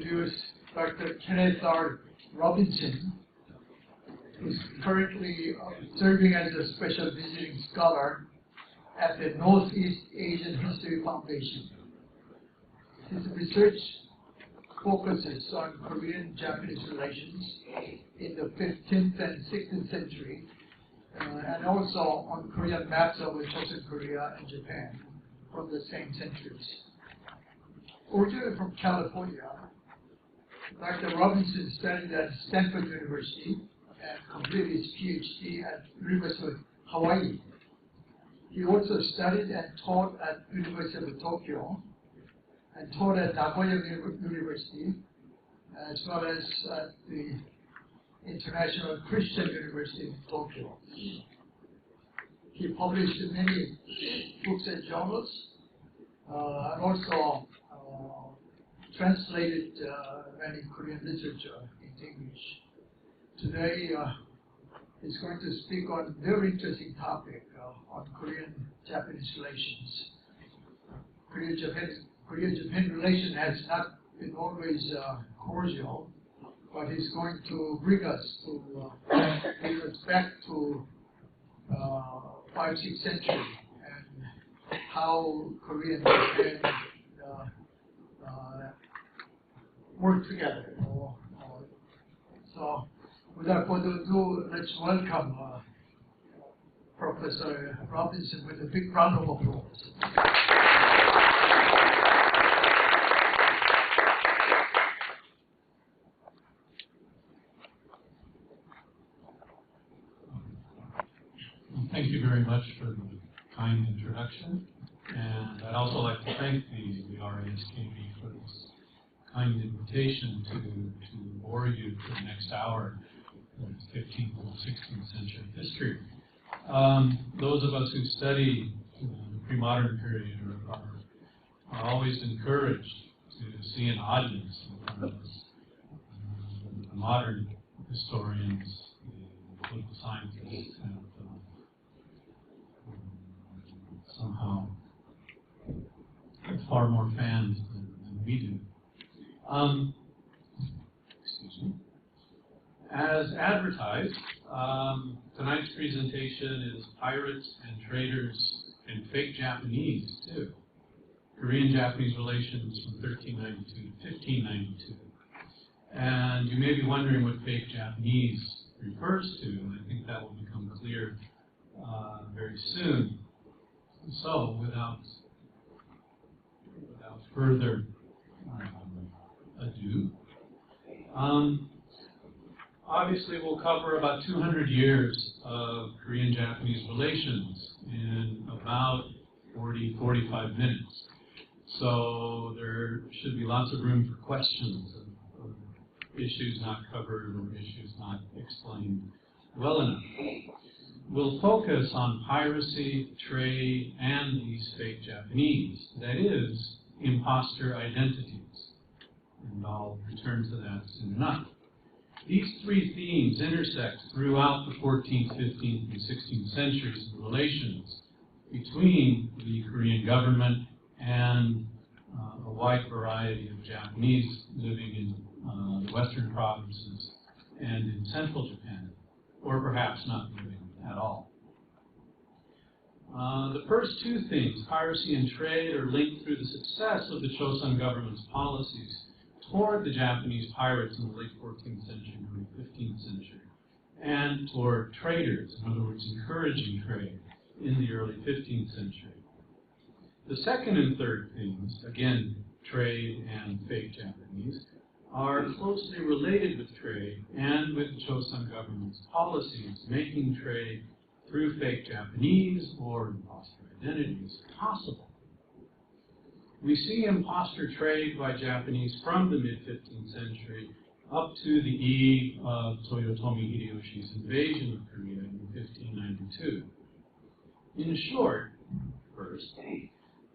introduce Dr. Kenneth R. Robinson, who's currently serving as a special visiting scholar at the Northeast Asian History Foundation. His research focuses on Korean-Japanese relations in the 15th and 16th century, and also on Korean maps of Choson Korea and Japan from the same centuries. Originally from California, Dr. Robinson studied at Stanford University and completed his PhD at University of Hawaii. He also studied and taught at University of Tokyo and taught at Nagoya University, as well as at the International Christian University in Tokyo. He published many books and journals, and also translated many Korean literature into English. Today, he's going to speak on a very interesting topic on Korean-Japanese relations. Korea-Japan relation has not been always cordial, but he's going to bring us back to 5th-6th century and how Korea and Japan work together. So, without further ado, let's welcome Professor Robinson with a big round of applause. Thank you very much for the kind introduction, and I'd also like to thank the RASKB for this kind invitation to bore you for the next hour with 15th and 16th century history. Those of us who study the pre-modern period are always encouraged to see an audience in front of us. The modern historians, the political scientists, have somehow far more fans than we do. Excuse me. As advertised, tonight's presentation is Pirates and Traders and Fake Japanese, too. Korean-Japanese relations from 1392 to 1592. And you may be wondering what fake Japanese refers to, and I think that will become clear very soon. So, without further ado, obviously we'll cover about 200 years of Korean-Japanese relations in about 40-45 minutes. So there should be lots of room for questions of issues not covered or issues not explained well enough. We'll focus on piracy, trade, and these fake Japanese, that is, imposter identities. And I'll return to that soon enough. These three themes intersect throughout the 14th, 15th, and 16th centuries of relations between the Korean government and a wide variety of Japanese living in the western provinces and in central Japan, or perhaps not living at all. The first two themes, piracy and trade, are linked through the success of the Choson government's policies toward the Japanese pirates in the late 14th century and early 15th century, and toward traders, in other words, encouraging trade in the early 15th century. The second and third themes, again, trade and fake Japanese, are closely related with trade and with the Choson government's policies, making trade through fake Japanese or imposter identities possible. We see imposter trade by Japanese from the mid-15th century up to the eve of Toyotomi Hideyoshi's invasion of Korea in 1592. In short, first,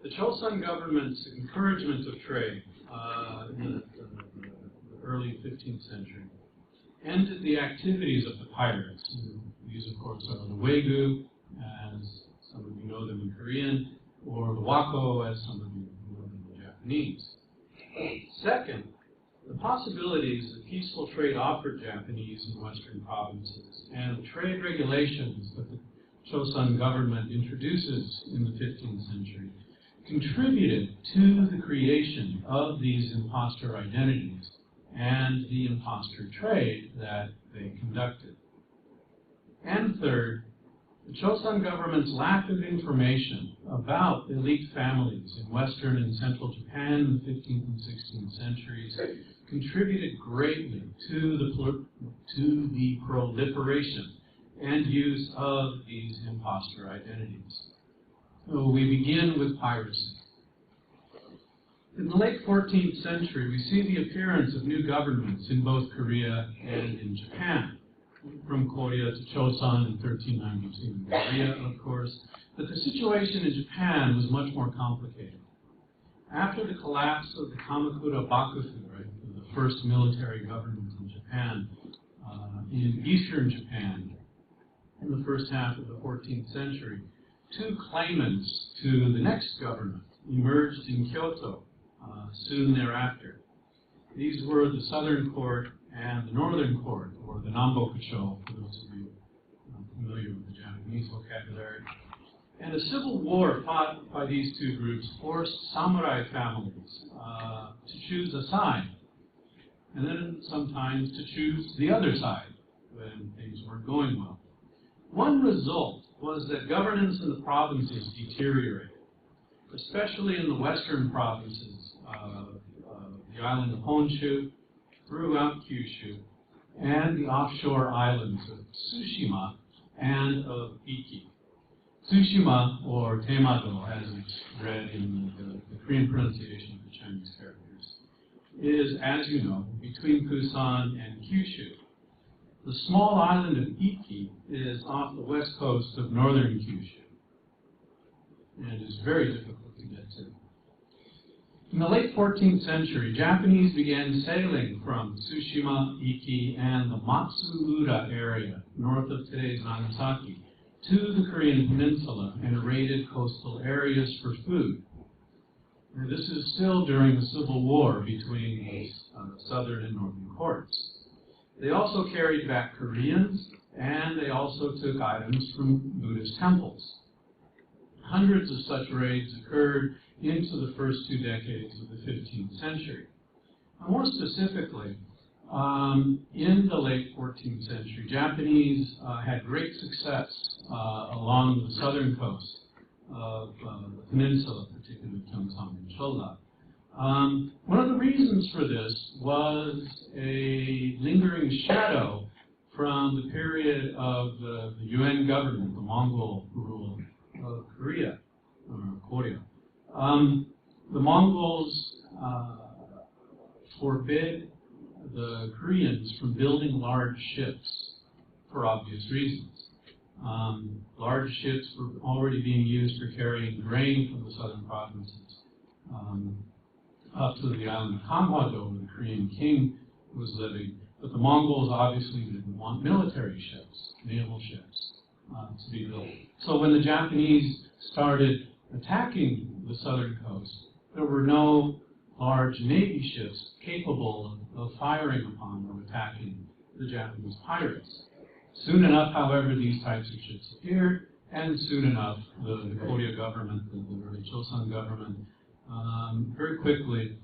the Choson government's encouragement of trade in the early 15th century ended the activities of the pirates. These, of course, are the Wegu, as some of you know them in Korean, or the Wako, as some of you know them in Japanese. Second, the possibilities that peaceful trade offered Japanese in Western provinces and the trade regulations that the Choson government introduces in the 15th century contributed to the creation of these imposter identities and the imposter trade that they conducted. And third, the Choson government's lack of information about elite families in Western and Central Japan in the 15th and 16th centuries contributed greatly to the proliferation and use of these imposter identities. So we begin with piracy. In the late 14th century, we see the appearance of new governments in both Korea and in Japan. From Korea to Choson in 1392 in Korea, of course, but the situation in Japan was much more complicated. After the collapse of the Kamakura Bakufu, right, the first military government in Japan, in eastern Japan, in the first half of the 14th century, two claimants to the next government emerged in Kyoto soon thereafter. These were the Southern Court and the Northern Court, or the Nambokucho, for those of you familiar with the Japanese vocabulary. And a civil war fought by these two groups forced samurai families to choose a side, and then sometimes to choose the other side when things weren't going well. One result was that governance in the provinces deteriorated, especially in the western provinces of the island of Honshu, throughout Kyushu, and the offshore islands of Tsushima and of Iki. Tsushima, or Temado, as it's read in the Korean pronunciation of the Chinese characters, is, as you know, between Busan and Kyushu. The small island of Iki is off the west coast of northern Kyushu, and is very difficult to get to. In the late 14th century, Japanese began sailing from Tsushima, Iki, and the Matsuura area, north of today's Nagasaki, to the Korean peninsula and raided coastal areas for food. And this is still during the civil war between the southern and northern courts. They also carried back Koreans, and they also took items from Buddhist temples. Hundreds of such raids occurred into the first 2 decades of the 15th century. More specifically, in the late 14th century, Japanese had great success along the southern coast of the peninsula, particularly Gyeongsang and Cholla. One of the reasons for this was a lingering shadow from the period of the Yuan government, the Mongol rule of Korea, or Korea. The Mongols forbid the Koreans from building large ships for obvious reasons. Large ships were already being used for carrying grain from the southern provinces up to the island of Kanghwa-do, where the Korean king was living. But the Mongols obviously didn't want military ships, naval ships, to be built. So when the Japanese started attacking the southern coast, there were no large navy ships capable of firing upon or attacking the Japanese pirates. Soon enough, however, these types of ships appeared, and soon enough, the Korea government, the early Choson government, very quickly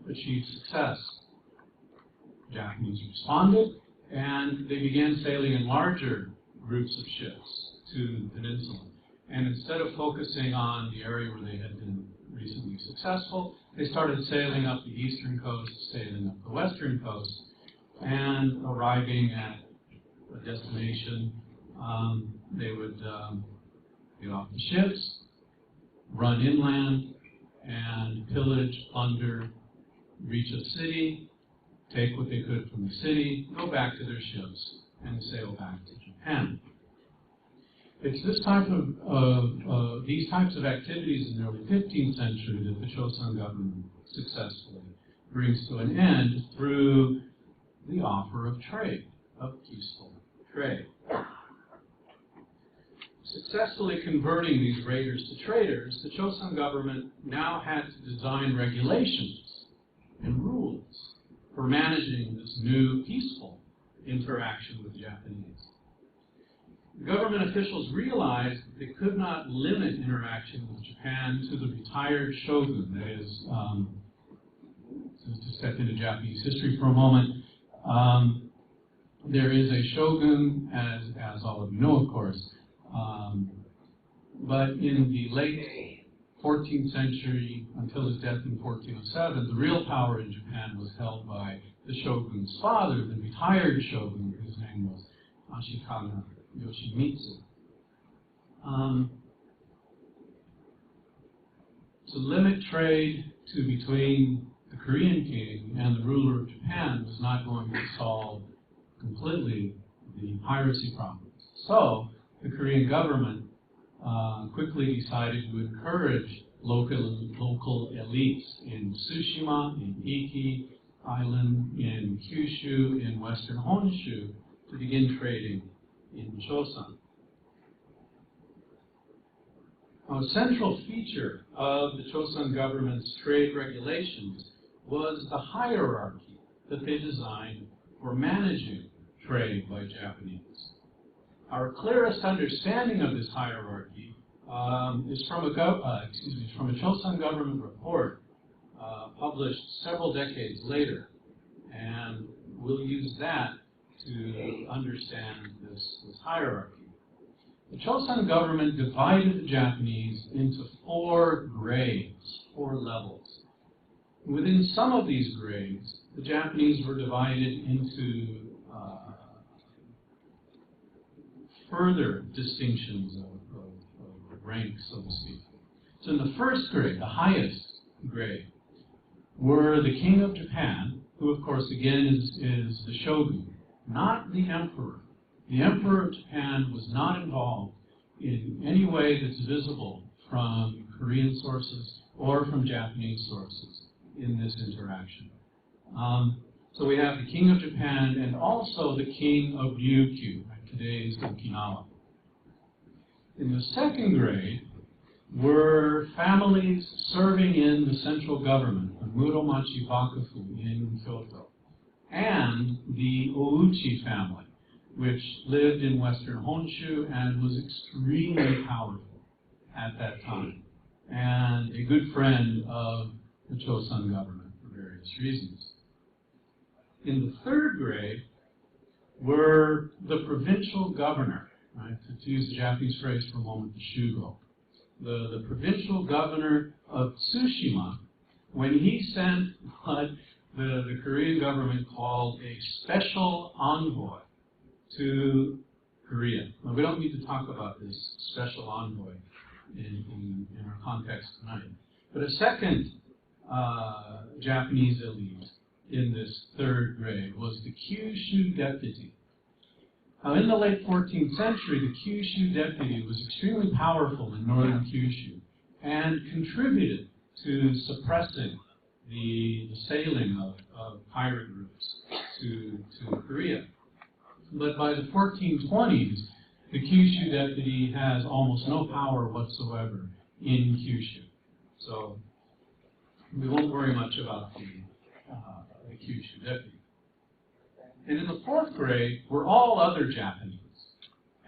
achieved success. The Japanese responded, and they began sailing in larger groups of ships to the peninsula. And instead of focusing on the area where they had been recently successful, they started sailing up the eastern coast, sailing up the western coast, and arriving at a destination. They would get off the ships, run inland, and pillage, plunder, reach a city, take what they could from the city, go back to their ships, and sail back to Japan. It's this type of these types of activities in the early 15th century that the Choson government successfully brings to an end through the offer of trade, of peaceful trade. Successfully converting these raiders to traders, the Choson government now had to design regulations and rules for managing this new peaceful interaction with the Japanese. Government officials realized that they could not limit interaction with Japan to the retired shogun. That is, to step into Japanese history for a moment, there is a shogun, as all of you know, of course, but in the late 14th century, until his death in 1407, the real power in Japan was held by the shogun's father, the retired shogun, whose name was Ashikaga Yoshimitsu. To limit trade between the Korean king and the ruler of Japan was not going to solve completely the piracy problems. So the Korean government quickly decided to encourage local elites in Tsushima, in Iki Island, in Kyushu, in western Honshu to begin trading in Choson. Now, a central feature of the Choson government's trade regulations was the hierarchy that they designed for managing trade by Japanese. Our clearest understanding of this hierarchy is from a Choson government report published several decades later, and we'll use that to understand this hierarchy. The Choson government divided the Japanese into 4 grades, 4 levels. Within some of these grades, the Japanese were divided into further distinctions of rank, so to speak. So in the first grade, the highest grade, were the king of Japan, who of course again is the shogun, not the emperor. The emperor of Japan was not involved in any way that's visible from Korean sources or from Japanese sources in this interaction. So we have the king of Japan and also the king of Ryukyu, today's Okinawa. In the second grade were families serving in the central government, the Muromachi Bakufu in Kyoto, and the Ouchi family, which lived in western Honshu and was extremely powerful at that time, and a good friend of the Choson government for various reasons. In the third grade were the provincial governor, right? To use the Japanese phrase for a moment, the shugo. The provincial governor of Tsushima, when he sent what the Korean government called a special envoy to Korea. Now, we don't need to talk about this special envoy in our context tonight. But a second Japanese elite in this third grade was the Kyushu Deputy. Now, in the late 14th century, the Kyushu Deputy was extremely powerful in northern Kyushu and contributed to suppressing the sailing of pirate routes to Korea. But by the 1420s, the Kyushu Deputy has almost no power whatsoever in Kyushu. So we won't worry much about the Kyushu Deputy. And in the fourth grade were all other Japanese.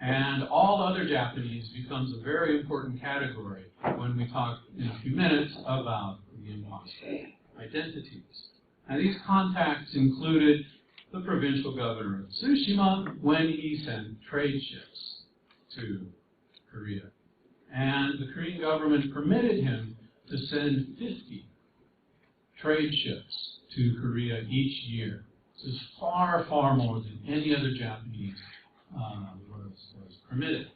And all other Japanese becomes a very important category when we talk in a few minutes about the imposter identities. Now, these contacts included the provincial governor of Tsushima when he sent trade ships to Korea. And the Korean government permitted him to send 50 trade ships to Korea each year. This is far, far more than any other Japanese was permitted.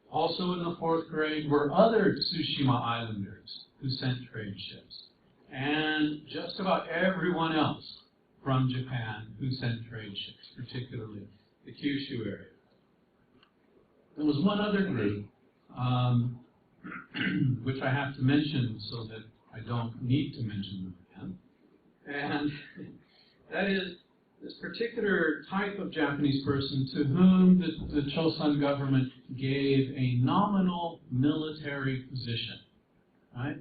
Also in the fourth grade were other Tsushima Islanders who sent trade ships, and just about everyone else from Japan who sent trade ships, particularly the Kyushu area. There was one other group, which I have to mention so that I don't need to mention them again. And that is this particular type of Japanese person to whom the Choson government gave a nominal military position. Right?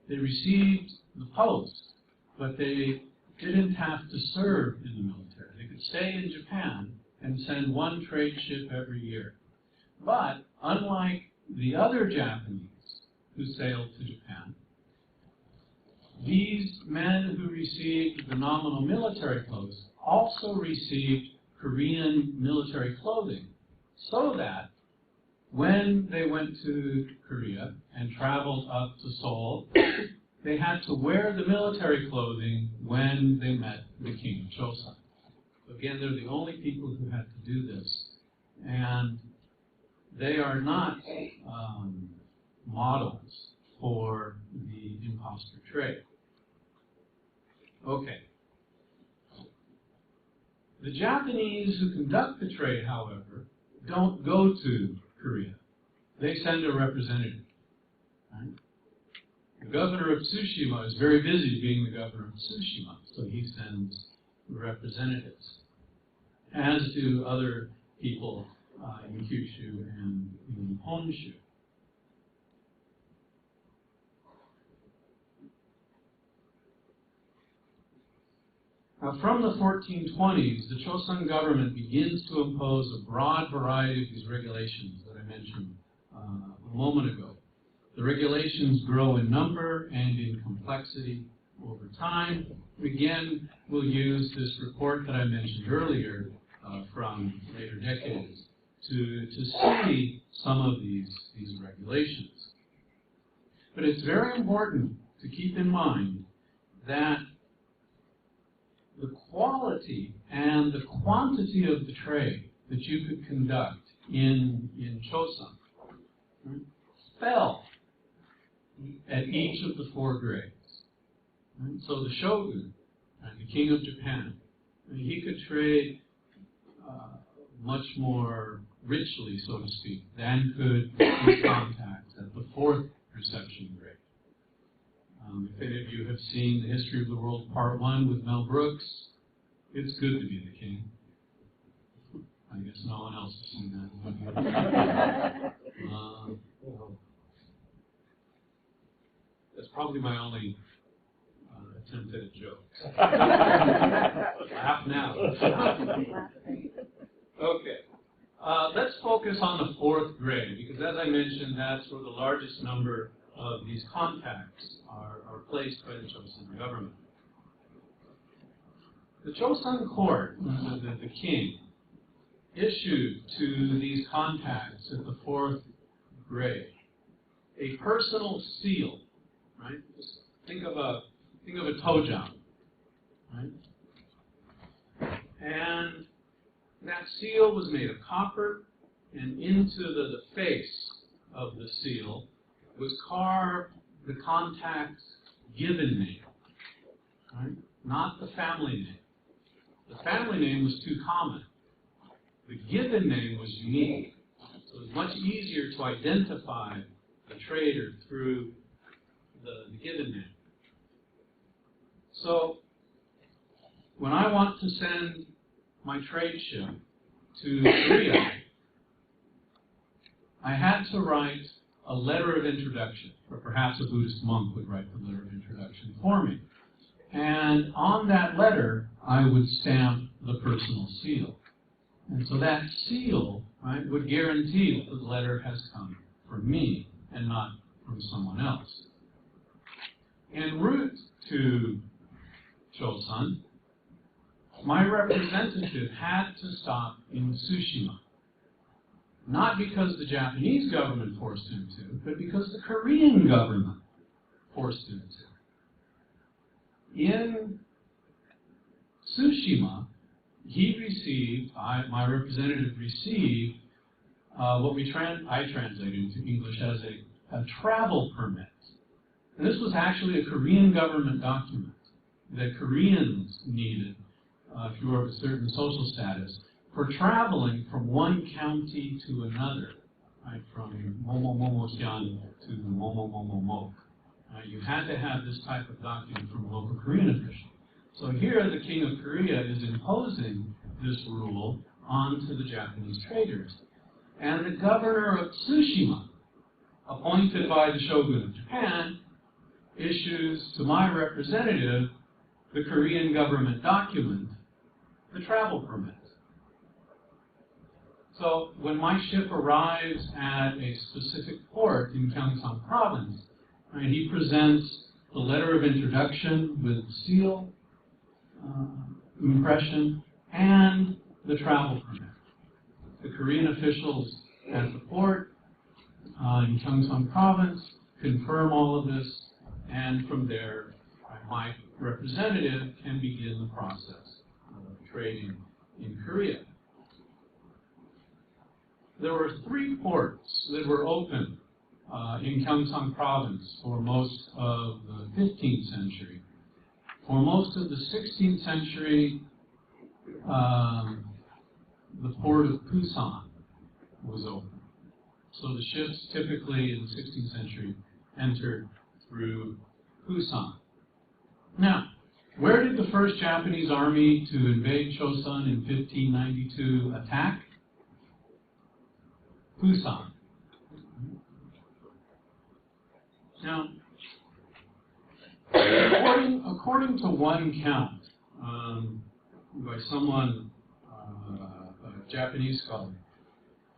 They received the post but they didn't have to serve in the military. They could stay in Japan and send one trade ship every year. But unlike the other Japanese who sailed to Japan, these men who received the nominal military post also received Korean military clothing, so that when they went to Korea and traveled up to Seoul, they had to wear the military clothing when they met the king of Choson. Again, they're the only people who had to do this. And they are not models for the imposter trade. Okay. The Japanese who conduct the trade, however, don't go to Korea. They send a representative. Right? The governor of Tsushima is very busy being the governor of Tsushima, so he sends representatives, as do other people in Kyushu and in Honshu. Now, from the 1420s, the Choson government begins to impose a broad variety of these regulations that I mentioned a moment ago. The regulations grow in number and in complexity over time. Again, we'll use this report that I mentioned earlier from later decades to see some of these regulations. But it's very important to keep in mind that the quality and the quantity of the trade that you could conduct in Choson, right, fell at each of the four grades. Right? So the shogun, the king of Japan, he could trade much more richly, so to speak, than could his contacts at the fourth reception grade. If any of you have seen The History of the World Part 1 with Mel Brooks, it's good to be the king. I guess no one else has seen that. That's probably my only attempt at a joke. Laugh now. Okay. Let's focus on the fourth grade, because as I mentioned, that's where the largest number of these contacts are placed by the Choson government. The Choson court, the king, issued to these contacts at the fourth grade a personal seal, right? Just think of a tojang, right? And that seal was made of copper, and into the face of the seal was carved the contact's given name, right? Not the family name. The family name was too common. The given name was unique. So it was much easier to identify the trader through the given name. So when I want to send my trade ship to Korea, I had to write a letter of introduction, or perhaps a Buddhist monk would write the letter of introduction for me. And on that letter, I would stamp the personal seal. And so that seal, right, would guarantee that the letter has come from me and not from someone else. En route to Choson, my representative had to stop in Tsushima. Not because the Japanese government forced him to, but because the Korean government forced him to. In Tsushima, he received, my representative received, what I translated into English as a travel permit. And this was actually a Korean government document that Koreans needed, if you were of a certain social status, for traveling from one county to another, right, from Momo-Momo-Sian to Momo-Momo-Mo. You had to have this type of document from a local Korean official. So here the king of Korea is imposing this rule onto the Japanese traders. And the governor of Tsushima, appointed by the shogun of Japan, issues to my representative the Korean government document, the travel permit. So when my ship arrives at a specific port in Gyeongsang Province, right, he presents the letter of introduction with seal, impression, and the travel permit. The Korean officials at the port in Gyeongsang Province confirm all of this, and from there, my representative can begin the process of trading in Korea. There were 3 ports that were open in Gyeongsang Province for most of the 15th century. For most of the 16th century, the port of Busan was open. So the ships typically in the 16th century entered through Busan. Now, where did the first Japanese army to invade Chosun in 1592 attack? Busan. Now, according to one count by someone, a Japanese scholar,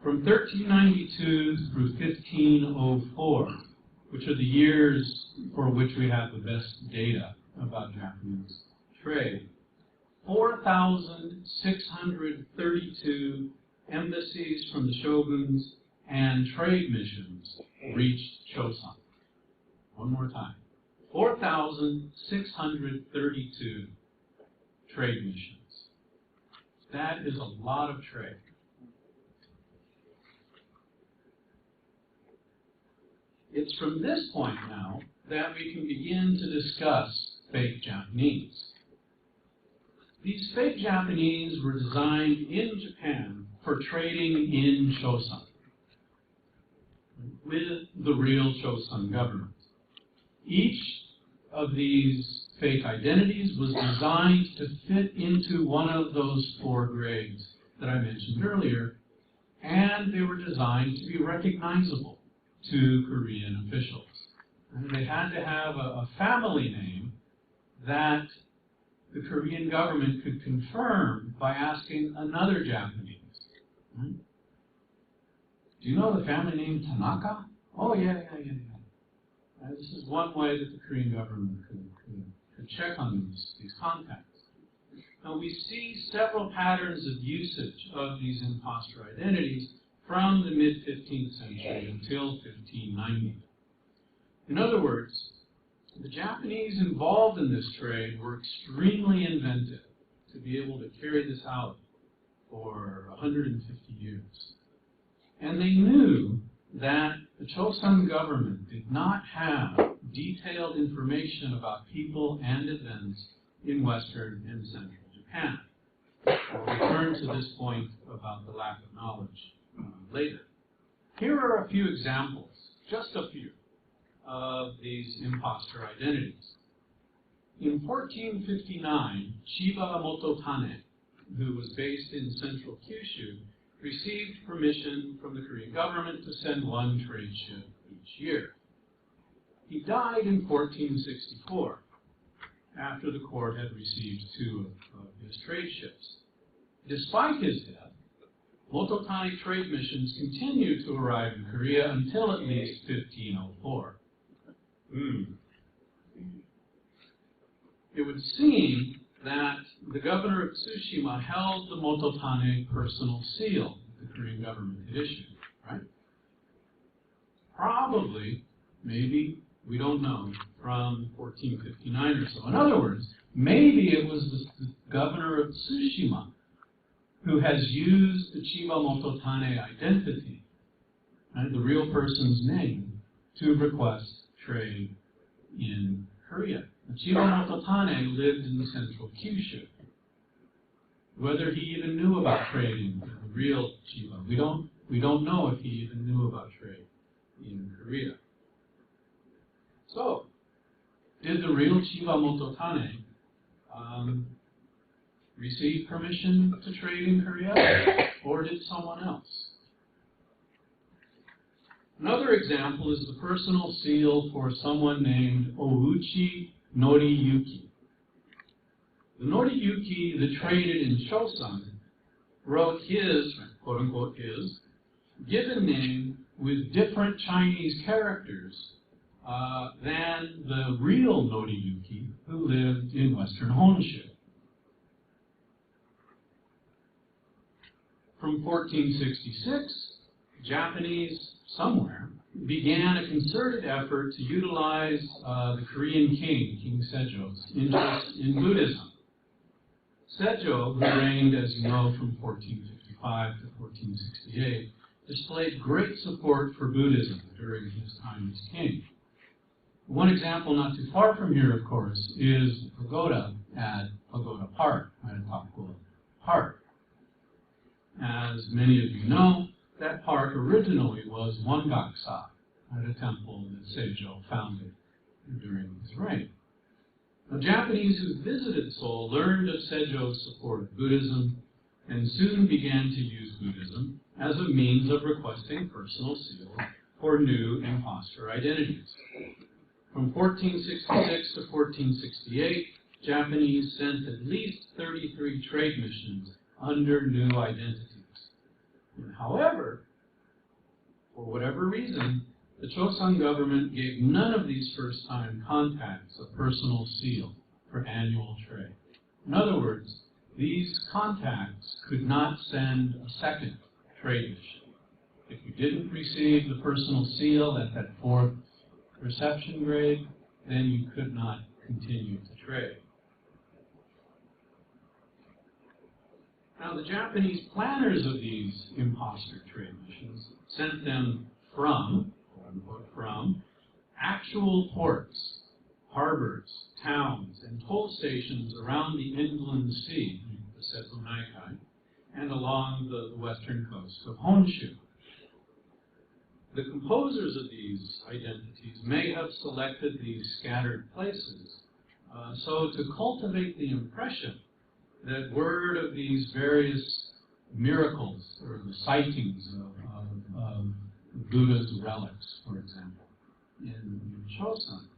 from 1392 through 1504, which are the years for which we have the best data about Japanese trade, 4,632 embassies from the shoguns and trade missions reached Chosun. One more time. 4,632 trade missions. That is a lot of trade. It's from this point now that we can begin to discuss fake Japanese. These fake Japanese were designed in Japan for trading in Chosun with the real Chosun government. Each of these fake identities was designed to fit into one of those 4 grades that I mentioned earlier, and they were designed to be recognizable to Korean officials. And they had to have a family name that the Korean government could confirm by asking another Japanese. Right? Do you know the family name Tanaka? Oh, yeah. This is one way that the Korean government could check on these contacts. Now, we see several patterns of usage of these imposter identities from the mid-15th century until 1590. In other words, the Japanese involved in this trade were extremely inventive to be able to carry this out for 150 years. And they knew that the Chosun government did not have detailed information about people and events in Western and Central Japan. We'll return to this point about the lack of knowledge later. Here are a few examples, just a few, of these imposter identities. In 1459, Chiba Mototane, who was based in central Kyushu, received permission from the Korean government to send 1 trade ship each year. He died in 1464, after the court had received 2 of his trade ships. Despite his death, Mototane trade missions continued to arrive in Korea until at least 1504. It would seem that the governor of Tsushima held the Mototane personal seal the Korean government had issued, right? Probably, maybe, we don't know, from 1459 or so. In other words, maybe it was the governor of Tsushima who has used the Chiba Mototane identity, right, the real person's name, to request trade in Korea. Chiba Mototane lived in the central Kyushu. Whether he even knew about trading with the real Chiba, we don't know if he even knew about trade in Korea. So, did the real Chiba Mototane receive permission to trade in Korea, or did someone else? Another example is the personal seal for someone named Ouchi Noriyuki. the Noriyuki that traded in Choson wrote his, quote-unquote his, given name with different Chinese characters than the real Noriyuki who lived in western Honshu. From 1466, Japanese, somewhere, began a concerted effort to utilize the Korean king, King Sejo's, interest in Buddhism. Sejo, who reigned, as you know, from 1455 to 1468, displayed great support for Buddhism during his time as king. One example not too far from here, of course, is the pagoda at Pagoda Park, at Pakul Park. As many of you know, that park originally was Wangaksa, at a temple that Sejo founded during his reign. The Japanese who visited Seoul learned of Sejo's support of Buddhism and soon began to use Buddhism as a means of requesting personal seals for new imposter identities. From 1466 to 1468, Japanese sent at least 33 trade missions under new identities. However, for whatever reason, the Choson government gave none of these first-time contacts a personal seal for annual trade. In other words, these contacts could not send a second trade mission. If you didn't receive the personal seal at that fourth reception grade, then you could not continue to trade. Now, the Japanese planners of these imposter trade missions sent them from, quote-unquote, from actual ports, harbors, towns, and toll stations around the Inland Sea, the Seto Naikai, and along the western coast of Honshu. The composers of these identities may have selected these scattered places so to cultivate the impression that word of these various miracles or the sightings of Buddha's relics, for example, in Choson.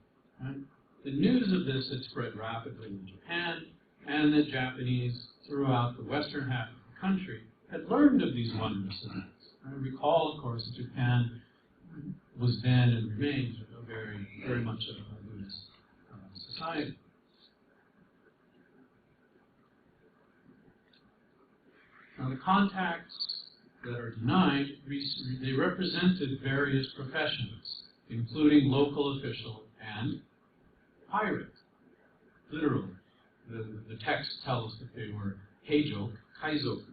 Right? The news of this had spread rapidly in Japan, and the Japanese throughout the western half of the country had learned of these wondrous events. I recall, of course, that Japan was then and remains very much a Buddhist society. Now, the contacts that are denied, they represented various professions, including local official and pirate. Literally, the text tells us that they were heijo, kaizoku.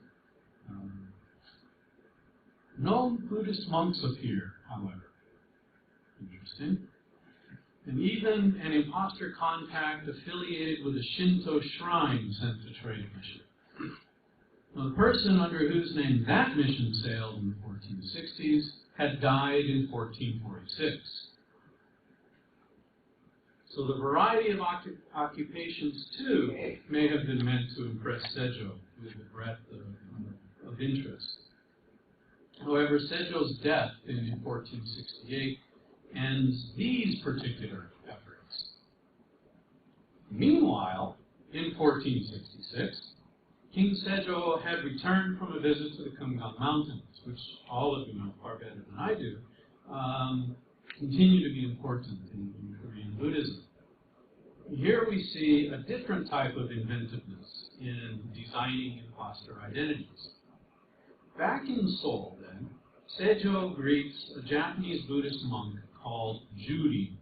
No Buddhist monks appear, however. Interesting. And even an imposter contact affiliated with a Shinto shrine sent a trade mission. Now, the person under whose name that mission sailed in the 1460s had died in 1446. So the variety of occupations, too, may have been meant to impress Sejo with the breadth of interest. However, Sejo's death in 1468 ends these particular efforts. Meanwhile, in 1466, King Sejo had returned from a visit to the Kumgang Mountains, which all of you know far better than I do, continue to be important in Korean Buddhism. Here we see a different type of inventiveness in designing imposter identities. Back in Seoul, then, Sejo greets a Japanese Buddhist monk called Jurin.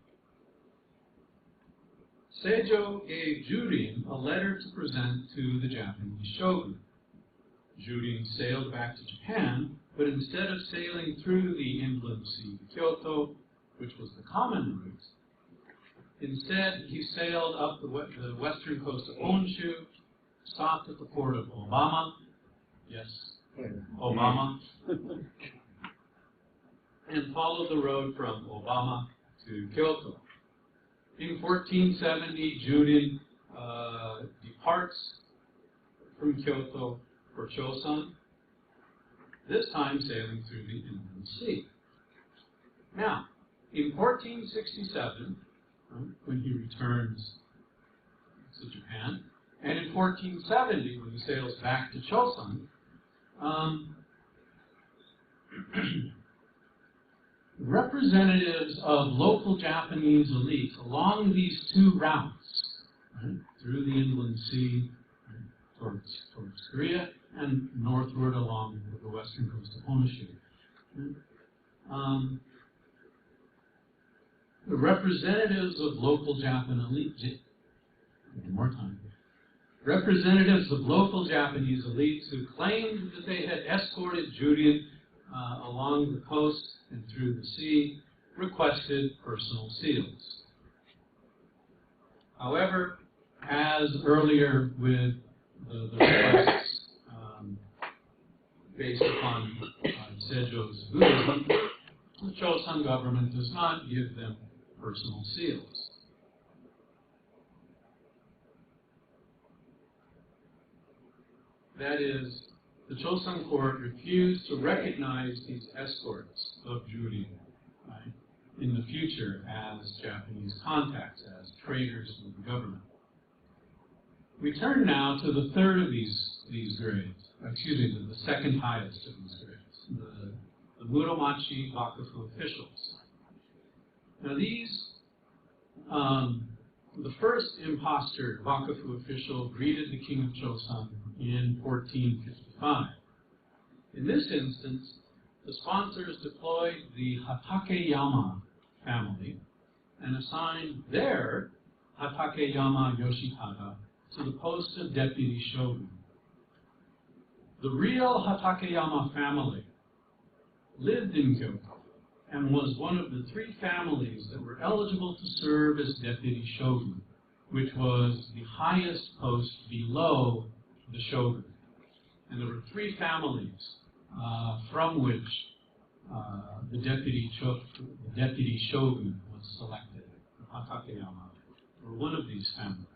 Sejo gave Jurin a letter to present to the Japanese shogun. Jurin sailed back to Japan, but instead of sailing through the Inland Sea to Kyoto, which was the common route, instead he sailed up the western coast of Honshu, stopped at the port of Obama, yes, Obama, and followed the road from Obama to Kyoto. In 1470, Jurin departs from Kyoto for Choson, this time sailing through the Inland Sea. Now, in 1467, when he returns to Japan, And in 1470, when he sails back to Choson, representatives of local Japanese elites along these two routes, right, through the Inland Sea, right, towards Korea, and northward along the western coast of Honshu. Right? The representatives of local Japanese elites, one more time, representatives of local Japanese elites who claimed that they had escorted Julian along the coast and through the sea, requested personal seals. However, as earlier with the requests based upon Seijo's Buddhism, the Choson government does not give them personal seals. That is, the Choson court refused to recognize these escorts of Juri, right, in the future as Japanese contacts, as traders with the government. We turn now to the third of these grades, the second highest of these grades, the Muromachi Bakufu officials. Now these, the first imposter Bakufu official greeted the king of Choson in 1455. In this instance, the sponsors deployed the Hatakeyama family and assigned their Hatakeyama Yoshitada to the post of deputy shogun. The real Hatakeyama family lived in Kyoto and was one of the three families that were eligible to serve as deputy shogun, which was the highest post below the shogun. And there were three families from which the deputy shogun was selected. The Hatakeyama were one of these families.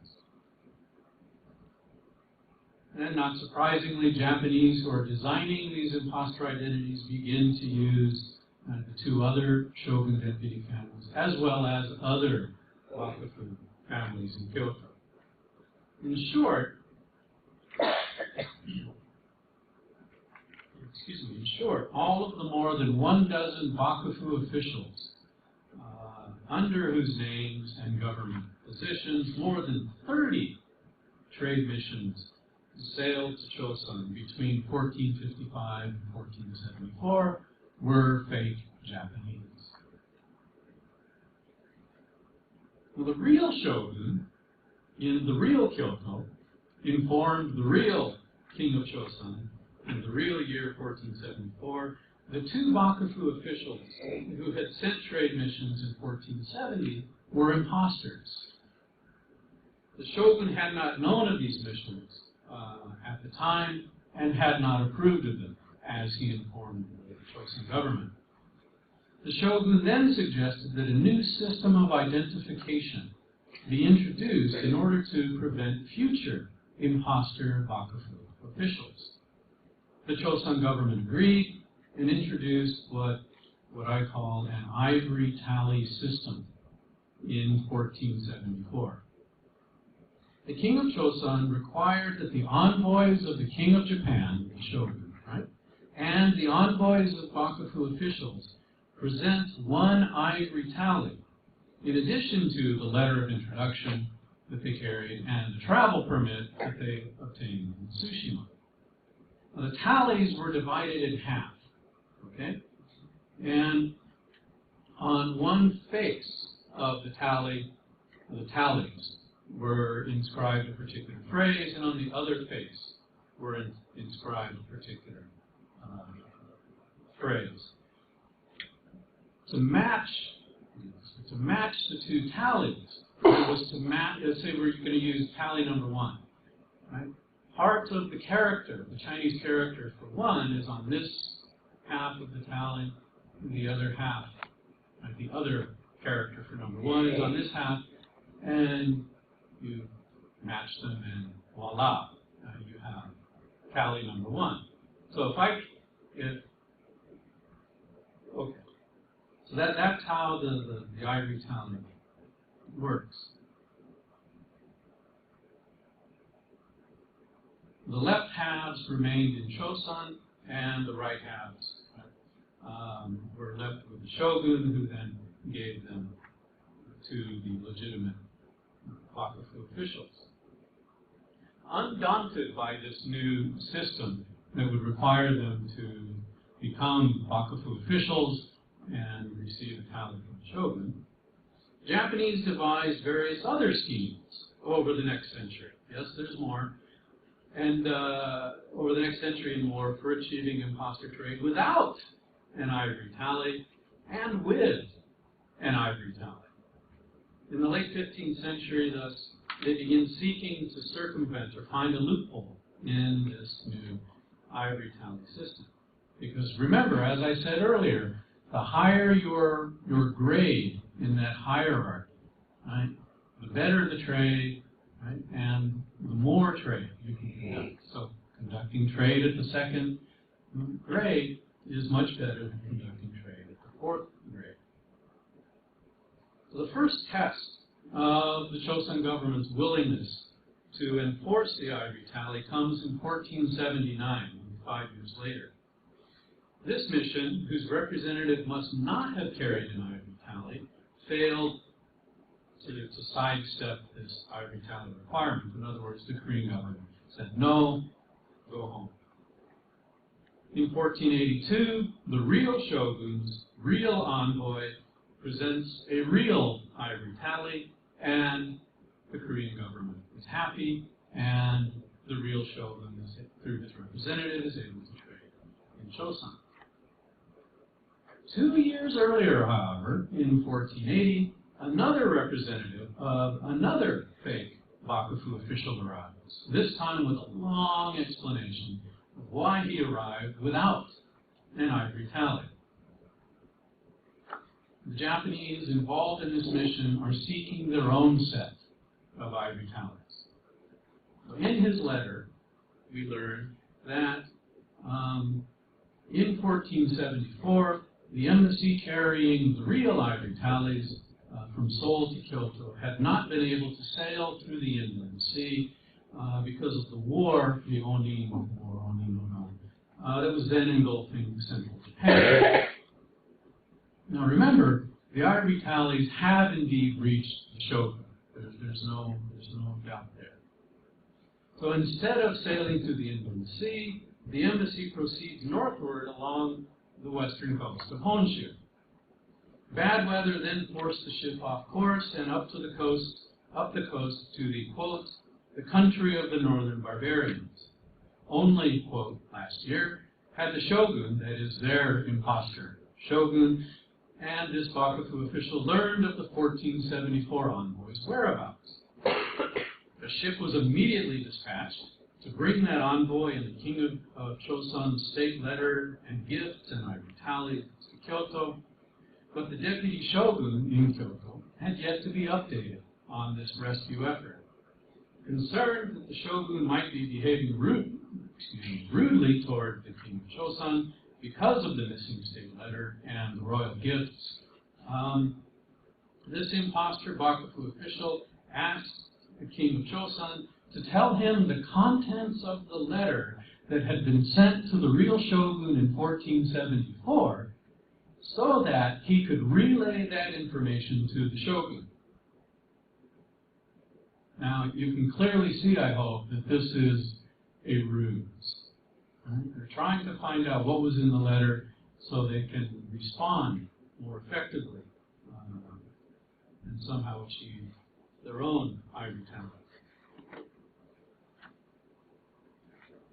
And not surprisingly, Japanese who are designing these imposter identities begin to use the two other shogun deputy families, as well as other Bakufu families in Kyoto. In short, all of the more than 1 dozen Bakufu officials, under whose names and government positions more than 30 trade missions sailed to Choson between 1455 and 1474, were fake Japanese. Well, the real shogun in the real Kyoto informed the real king of Choson in the real year 1474, the two Bakufu officials who had sent trade missions in 1470 were imposters. The shogun had not known of these missions at the time and had not approved of them, as he informed the Choson government. The shogun then suggested that a new system of identification be introduced in order to prevent future imposter Bakufu officials. The Choson government agreed and introduced what I call an ivory tally system in 1474. The king of Choson required that the envoys of the king of Japan, the shogun, right, and the envoys of Bakufu officials present one ivory tally, in addition to the letter of introduction that they carried and the travel permit that they obtained in Tsushima. Now, the tallies were divided in half, okay? And on one face of the tallies were inscribed a particular phrase, and on the other face were inscribed a particular phrase. To match the two tallies, it was to match. Let's say we're going to use tally number 1, right? Part of the character, the Chinese character for 1, is on this half of the tally, and the other half, right, the other character for number 1 is on this half, and you match them, and voila, you have tally number 1. So okay. So that's how the ivory tally works. The left halves remained in Choson, and the right halves were left with the shogun, who then gave them to the legitimate Bakufu officials. Undaunted by this new system that would require them to become Bakufu officials and receive a tally from the shogun, Japanese devised various other schemes over the next century. Yes, there's more. And over the next century and more, for achieving imposter trade without an ivory tally and with an ivory tally. In the late 15th century, thus, they begin seeking to circumvent or find a loophole in this new ivory tally system. Because remember, as I said earlier, the higher your grade in that hierarchy, right, the better the trade, right, and the more trade you can conduct. So conducting trade at the second grade is much better than conducting trade at the fourth grade. So the first test of the Choson government's willingness to enforce the ivory tally comes in 1479, 5 years later. This mission, whose representative must not have carried an ivory tally, failed to sidestep this ivory tally requirement. In other words, the Korean government said, no, go home. In 1482, the real shogun's real envoy presents a real ivory tally, and the Korean government is happy, and the real shogun, through his representative, is able to trade in Choson. 2 years earlier, however, in 1480, another representative of another fake Bakufu official arrives, this time with a long explanation of why he arrived without an ivory tally. The Japanese involved in this mission are seeking their own set of ivory tallies. So in his letter, we learn that in 1474, the embassy carrying the real ivory tallies from Seoul to Kyoto had not been able to sail through the inland sea because of the war, the Onin War, that was then engulfing central Japan. Now remember, the ivory tallies have indeed reached the shogun. There's no doubt there. So instead of sailing through the inland sea, the embassy proceeds northward along the western coast of Honshu. Bad weather then forced the ship off course and up the coast to the, quote, the country of the northern barbarians. Only, quote, last year had the shogun, that is their imposter shogun, and this Bakufu official learned of the 1474 envoy's whereabouts. The ship was immediately dispatched to bring that envoy and the king of Choson's state letter and gifts and ivory tallies to Kyoto, but the deputy shogun in Kyoto had yet to be updated on this rescue effort. Concerned that the shogun might be behaving rudely toward the king of Choson because of the missing state letter and the royal gifts, this imposter Bakufu official asked the king of Choson to tell him the contents of the letter that had been sent to the real shogun in 1474 so that he could relay that information to the shogun. Now, you can clearly see, I hope, that this is a ruse. Right? They're trying to find out what was in the letter so they can respond more effectively and somehow achieve their own ivory tally.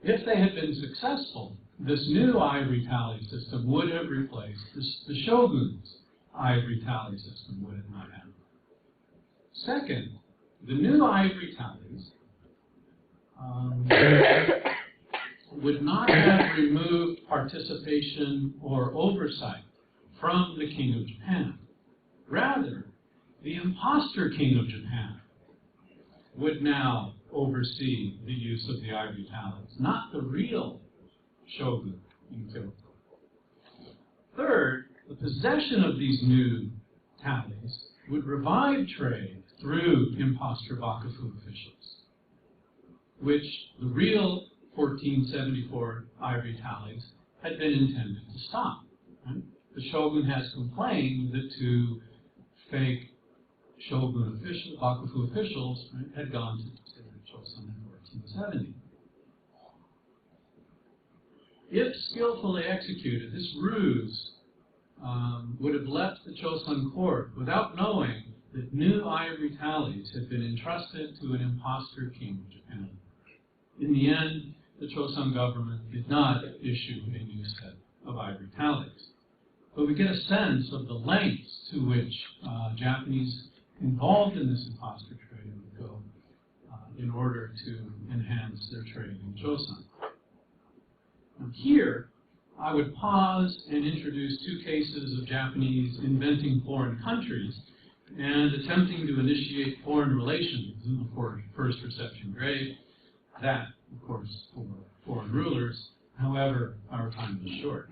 If they had been successful, this new ivory tally system would have replaced the shogun's ivory tally system, would it not have? Second, the new ivory tallies would not have removed participation or oversight from the king of Japan. Rather, the imposter king of Japan would now oversee the use of the ivory tallies, not the real shogun in Kyoto. Third, the possession of these new tallies would revive trade through imposter Bakufu officials, which the real 1474 ivory tallies had been intended to stop. Right? The shogun has complained that two fake shogun officials, bakufu officials, right, had gone to Choson in 1470. If skillfully executed, this ruse would have left the Choson court without knowing that new ivory tallies had been entrusted to an imposter king of Japan. In the end, the Choson government did not issue a new set of ivory tallies. But we get a sense of the lengths to which Japanese involved in this imposter trade would go in order to enhance their trade in Choson. Now here, I would pause and introduce two cases of Japanese inventing foreign countries and attempting to initiate foreign relations in the first reception grade. That, of course, for foreign rulers. However, our time is short.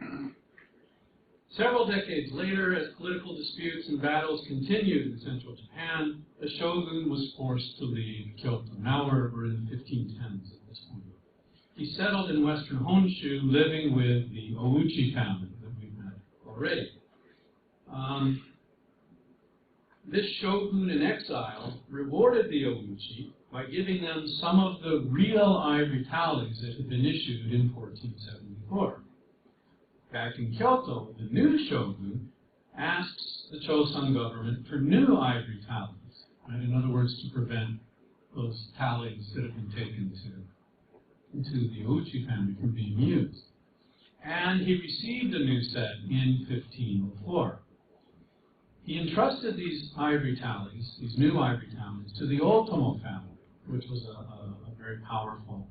Several decades later, as political disputes and battles continued in central Japan, the shogun was forced to leave Kyoto. Now we're in the 1510s at this point. He settled in western Honshu, living with the Ouchi family that we've met already. This shogun in exile rewarded the Ouchi by giving them some of the real ivory tallies that had been issued in 1474. Back in Kyoto, the new shogun asks the Choson government for new ivory tallies, right? In other words, to prevent those tallies that have been taken to the Ouchi family from being used. And he received a new set in 1504. He entrusted these ivory tallies, these new ivory tallies, to the Otomo family, which was a very powerful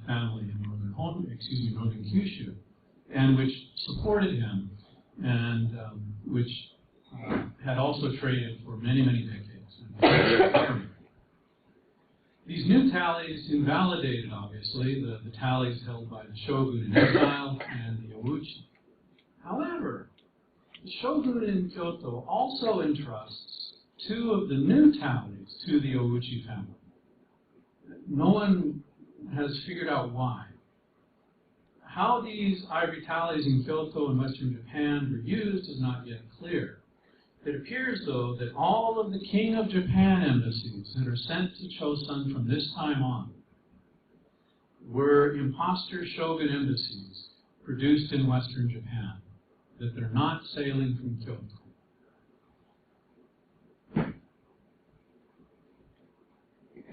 family in northern Kyushu, and which supported him, and which had also traded for many, many decades. These new tallies invalidated, obviously, the tallies held by the shogun in exile and the Ouchi. However, the shogun in Kyoto also entrusts two of the new tallies to the Ouchi family. No one has figured out why. How these ivory tallies in Kyoto and western Japan were used is not yet clear. It appears, though, that all of the King of Japan embassies that are sent to Choson from this time on were imposter shogun embassies produced in western Japan, that they're not sailing from Kyoto.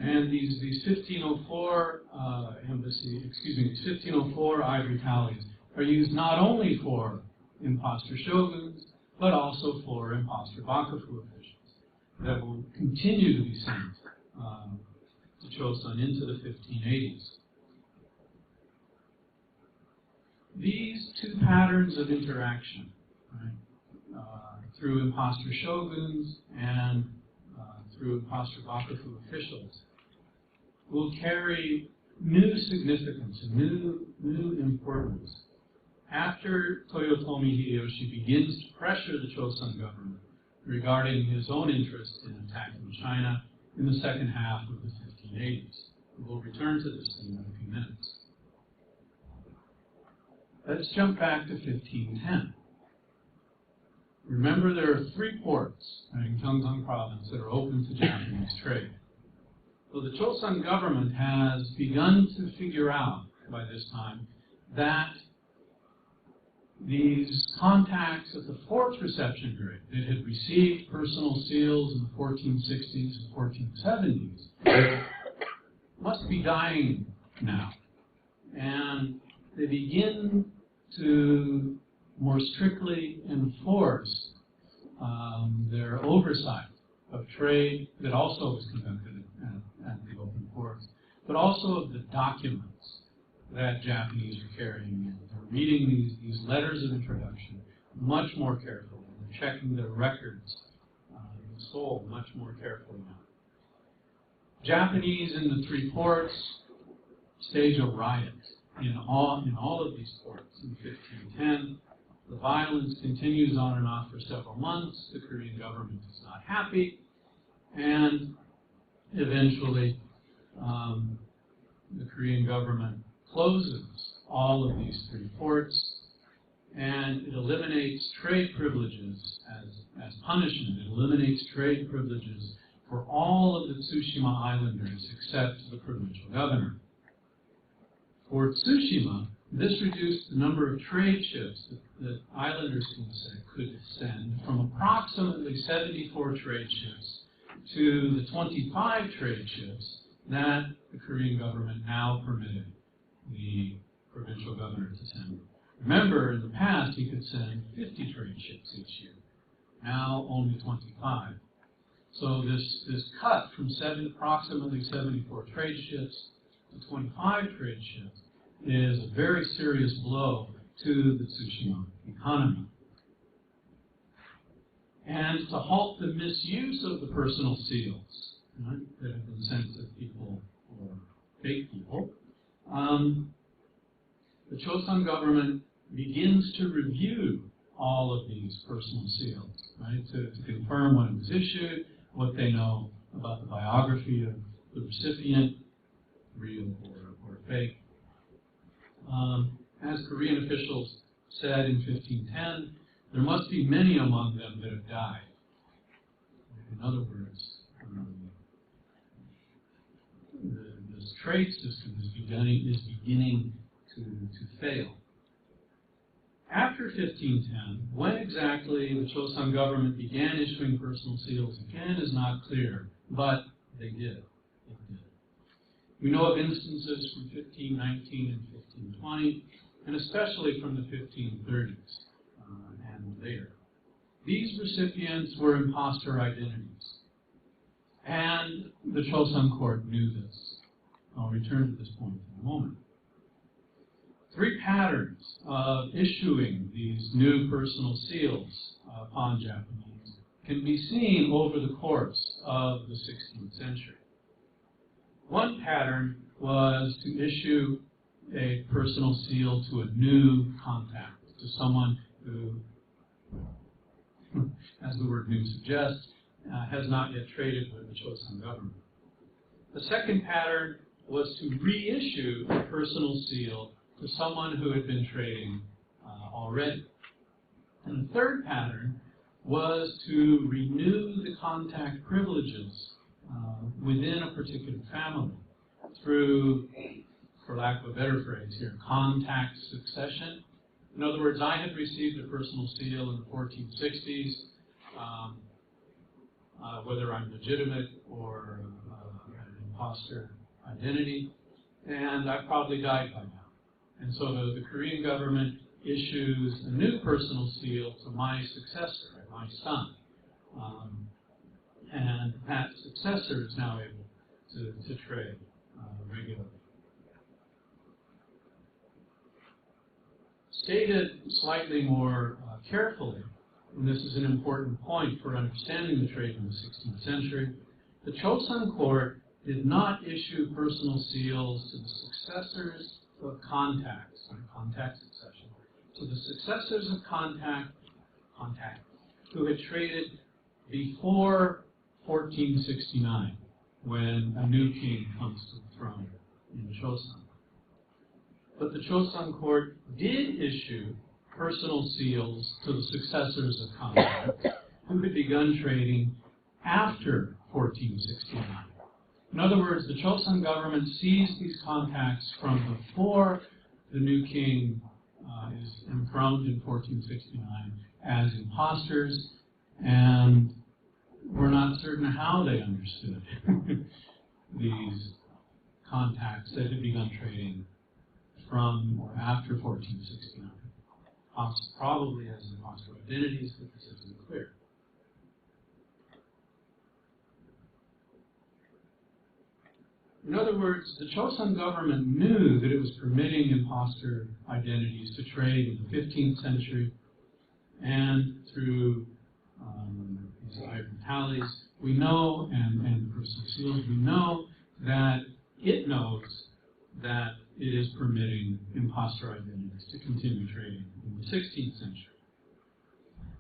And these 1504 1504 ivory tallies are used not only for imposter shoguns, but also for imposter bakufu officials that will continue to be sent to Choson into the 1580s. These two patterns of interaction, right, through imposter shoguns and through imposter bakufu officials, will carry new significance and new importance after Toyotomi Hideyoshi begins to pressure the Choson government regarding his own interest in attacking China in the second half of the 1580s. We'll return to this theme in a few minutes. Let's jump back to 1510. Remember, there are 3 ports in Gyeongsang province that are open to Japanese trade. So the Choson government has begun to figure out by this time that these contacts at the 4th reception grade that had received personal seals in the 1460s and 1470s must be dying now. And they begin to more strictly enforce their oversight of trade that also was conducted at the open ports, but also of the documents that Japanese are carrying in. They're reading these letters of introduction much more carefully. They're checking their records in Seoul much more carefully now. Japanese in the 3 ports stage a riot in all of these ports in 1510. The violence continues on and off for several months. The Korean government is not happy, and eventually the Korean government closes all of these three ports, and it eliminates trade privileges as punishment. It eliminates trade privileges for all of the Tsushima islanders except the provincial governor. For Tsushima, this reduced the number of trade ships that islanders could send from approximately 74 trade ships to the 25 trade ships that the Korean government now permitted the provincial governor to send. Remember, in the past, he could send 50 trade ships each year. Now, only 25. So this cut from approximately 74 trade ships to 25 trade ships is a very serious blow to the Tsushima economy. And to halt the misuse of the personal seals, right, that have been sent to people or fake people, the Choson government begins to review all of these personal seals, right, to confirm when it was issued, what they know about the biography of the recipient, real or fake. As Korean officials said in 1510, there must be many among them that have died. In other words, this trade system is beginning to fail. After 1510, when exactly the Choson government began issuing personal seals again is not clear, but they did. It did. We know of instances from 1519 and 1520, and especially from the 1530s and later. These recipients were imposter identities, and the Choson court knew this. I'll return to this point in a moment. Three patterns of issuing these new personal seals upon Japanese can be seen over the course of the 16th century. One pattern was to issue a personal seal to a new contact, to someone who, as the word new suggests, has not yet traded with the Choson government. The second pattern was to reissue a personal seal to someone who had been trading already. And the third pattern was to renew the contact privileges within a particular family through, for lack of a better phrase here, contact succession. In other words, I had received a personal seal in the 1460s, whether I'm legitimate or an imposter identity, and I've probably died by now. And so the Korean government issues a new personal seal to my successor, my son. And that successor is now able to trade regularly. Stated slightly more carefully, and this is an important point for understanding the trade in the 16th century, the Choson court did not issue personal seals to the successors of contacts, contact succession, to the successors of contact who had traded before 1469, when a new king comes to the throne in Choson. But the Choson court did issue personal seals to the successors of contacts who had begun trading after 1469. In other words, the Choson government seized these contacts from before the new king is enthroned in 1469 as imposters, and we're not certain how they understood these contacts that had begun trading from or after 1469. Probably as imposter identities, but this isn't clear. In other words, the Choson government knew that it was permitting imposter identities to trade in the 15th century, and through these ivory tallies, we know, and the personal seals, we know that it knows that it is permitting imposter identities to continue trading in the 16th century.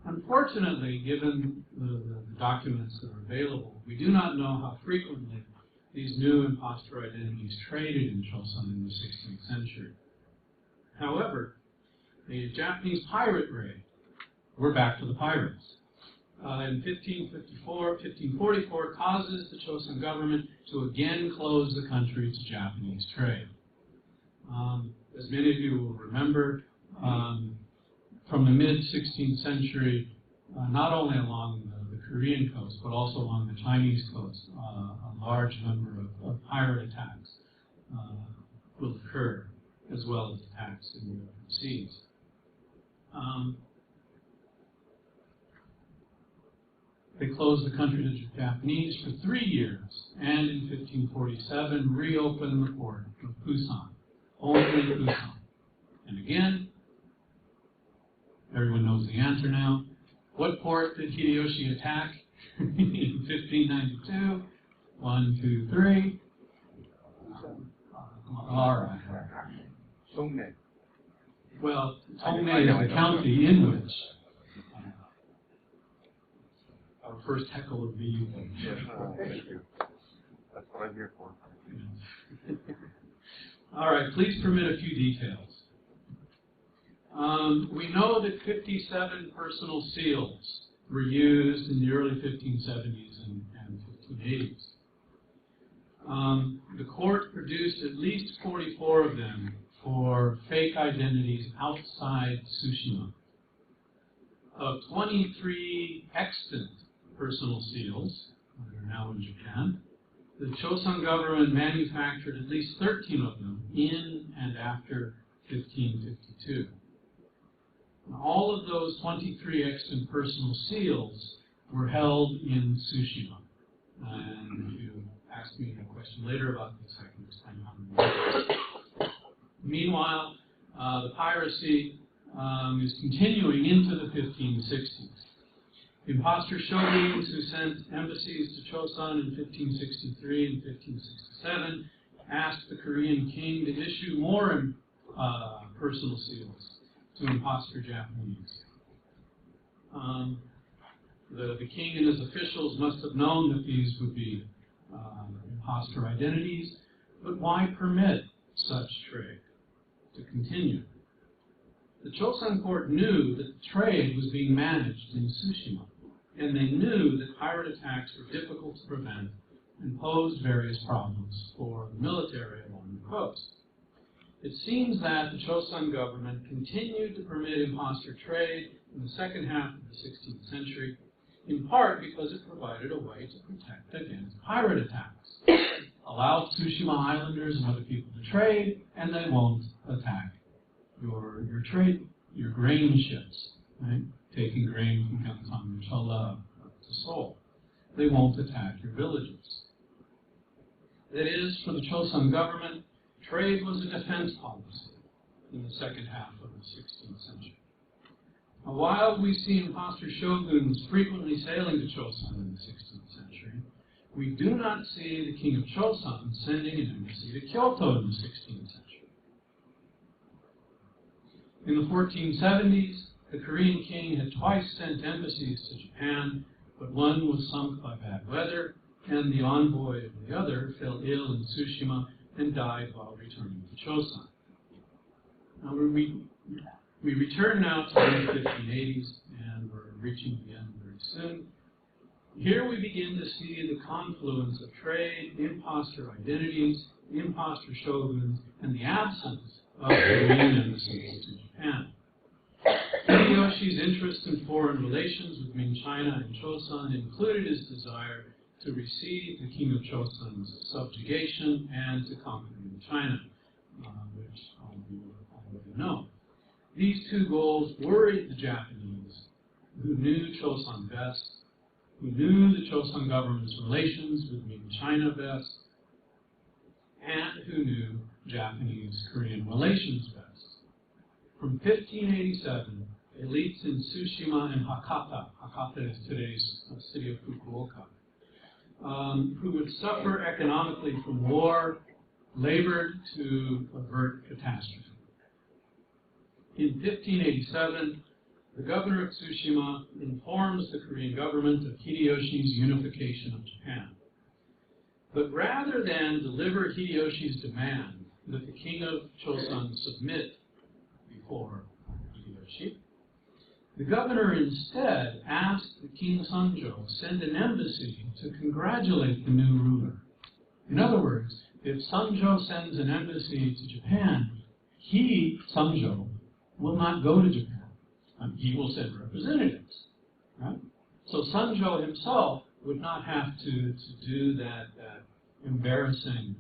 Unfortunately, given the documents that are available, we do not know how frequently these new imposter identities traded in Chosun in the 16th century. However, the Japanese pirate raid, we're back to the pirates, in 1544 causes the Chosun government to again close the country to Japanese trade. As many of you will remember, from the mid-16th century, not only along the Korean coast, but also along the Chinese coast, a large number of pirate attacks will occur, as well as attacks in the open seas. They closed the country to the Japanese for 3 years, and in 1547 reopened the port of Pusan, only Pusan. And again, everyone knows the answer now. What port did Hideyoshi attack in 1592? 1, 2, 3. All right. Tongnae. Well, Tongnae is the county in which our first heckle would be. Yes, thank you. That's what I'm here for. All right, please permit a few details. We know that 57 personal seals were used in the early 1570s and 1580s. The court produced at least 44 of them for fake identities outside Tsushima. Of 23 extant personal seals, that are now in Japan, the Chosun government manufactured at least 13 of them in and after 1552. Now, all of those 23 extant personal seals were held in Tsushima. And if you ask me a question later about this, I can explain how many. Meanwhile, the piracy is continuing into the 1560s. Imposter shoguns who sent embassies to Chosun in 1563 and 1567 asked the Korean king to issue more personal seals to imposter Japanese. The king and his officials must have known that these would be imposter identities, but why permit such trade to continue? The Chosun court knew that the trade was being managed in Tsushima, and they knew that pirate attacks were difficult to prevent and posed various problems for the military along the coast. It seems that the Chosun government continued to permit imposter trade in the second half of the 16th century, in part because it provided a way to protect against pirate attacks. Allow Tsushima Islanders and other people to trade, and they won't attack your trade, your grain ships, right? Taking grain from Canton, Chola to Seoul. They won't attack your villages. That is, for the Chosun government, trade was a defense policy in the second half of the 16th century. Now, while we see imposter shoguns frequently sailing to Chosun in the 16th century, we do not see the king of Chosun sending an embassy to Kyoto in the 16th century. In the 1470s, the Korean king had twice sent embassies to Japan, but one was sunk by bad weather, and the envoy of the other fell ill in Tsushima and died while returning to Chosun. Now we return now to the mid-1580s, and we're reaching the end very soon. Here we begin to see the confluence of trade, imposter identities, imposter shoguns, and the absence of Korean embassies to Japan. Hideyoshi's interest in foreign relations with Ming China and Chosun included his desire to receive the king of Chosun's subjugation and to conquer Ming China, which all of you already know. These two goals worried the Japanese, who knew Chosun best, who knew the Chosun government's relations with Ming China best, and who knew Japanese-Korean relations best. From 1587, elites in Tsushima and Hakata is today's city of Fukuoka, who would suffer economically from war, labored to avert catastrophe. In 1587, the governor of Tsushima informs the Korean government of Hideyoshi's unification of Japan. But rather than deliver Hideyoshi's demand that the king of Choson submit before Hideyoshi, the governor instead asked the King Sanjo send an embassy to congratulate the new ruler. In other words, if Sanjo sends an embassy to Japan, Sanjo, will not go to Japan. He will send representatives, right? So Sanjo himself would not have to do that embarrassing,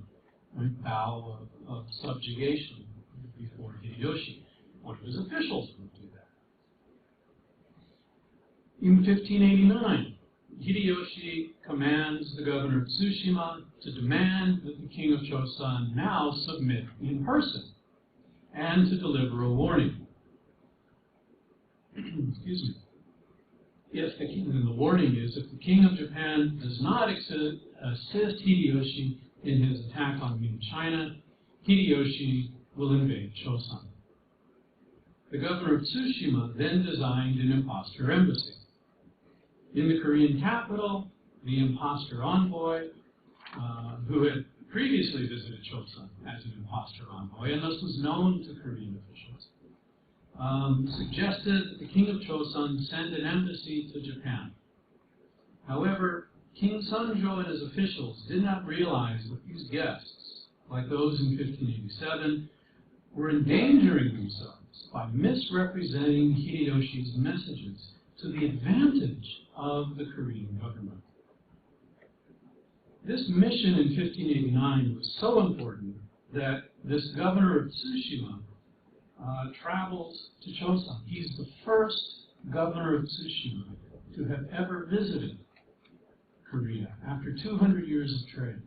right, bow of subjugation before Hideyoshi. One of his officials would do that. In 1589, Hideyoshi commands the governor of Tsushima to demand that the king of Choson now submit in person and to deliver a warning. Excuse me. And the warning is, if the king of Japan does not assist Hideyoshi in his attack on Ming China, Hideyoshi will invade Choson. The governor of Tsushima then designed an imposter embassy. In the Korean capital, the imposter envoy, who had previously visited Choson as an imposter envoy, and thus was known to Korean officials, suggested that the king of Choson send an embassy to Japan. However, King Sanjo and his officials did not realize that these guests, like those in 1587, were endangering themselves by misrepresenting Hideyoshi's messages to the advantage of the Korean government. This mission in 1589 was so important that this governor of Tsushima travels to Choson. He's the first governor of Tsushima to have ever visited Korea after 200 years of trade.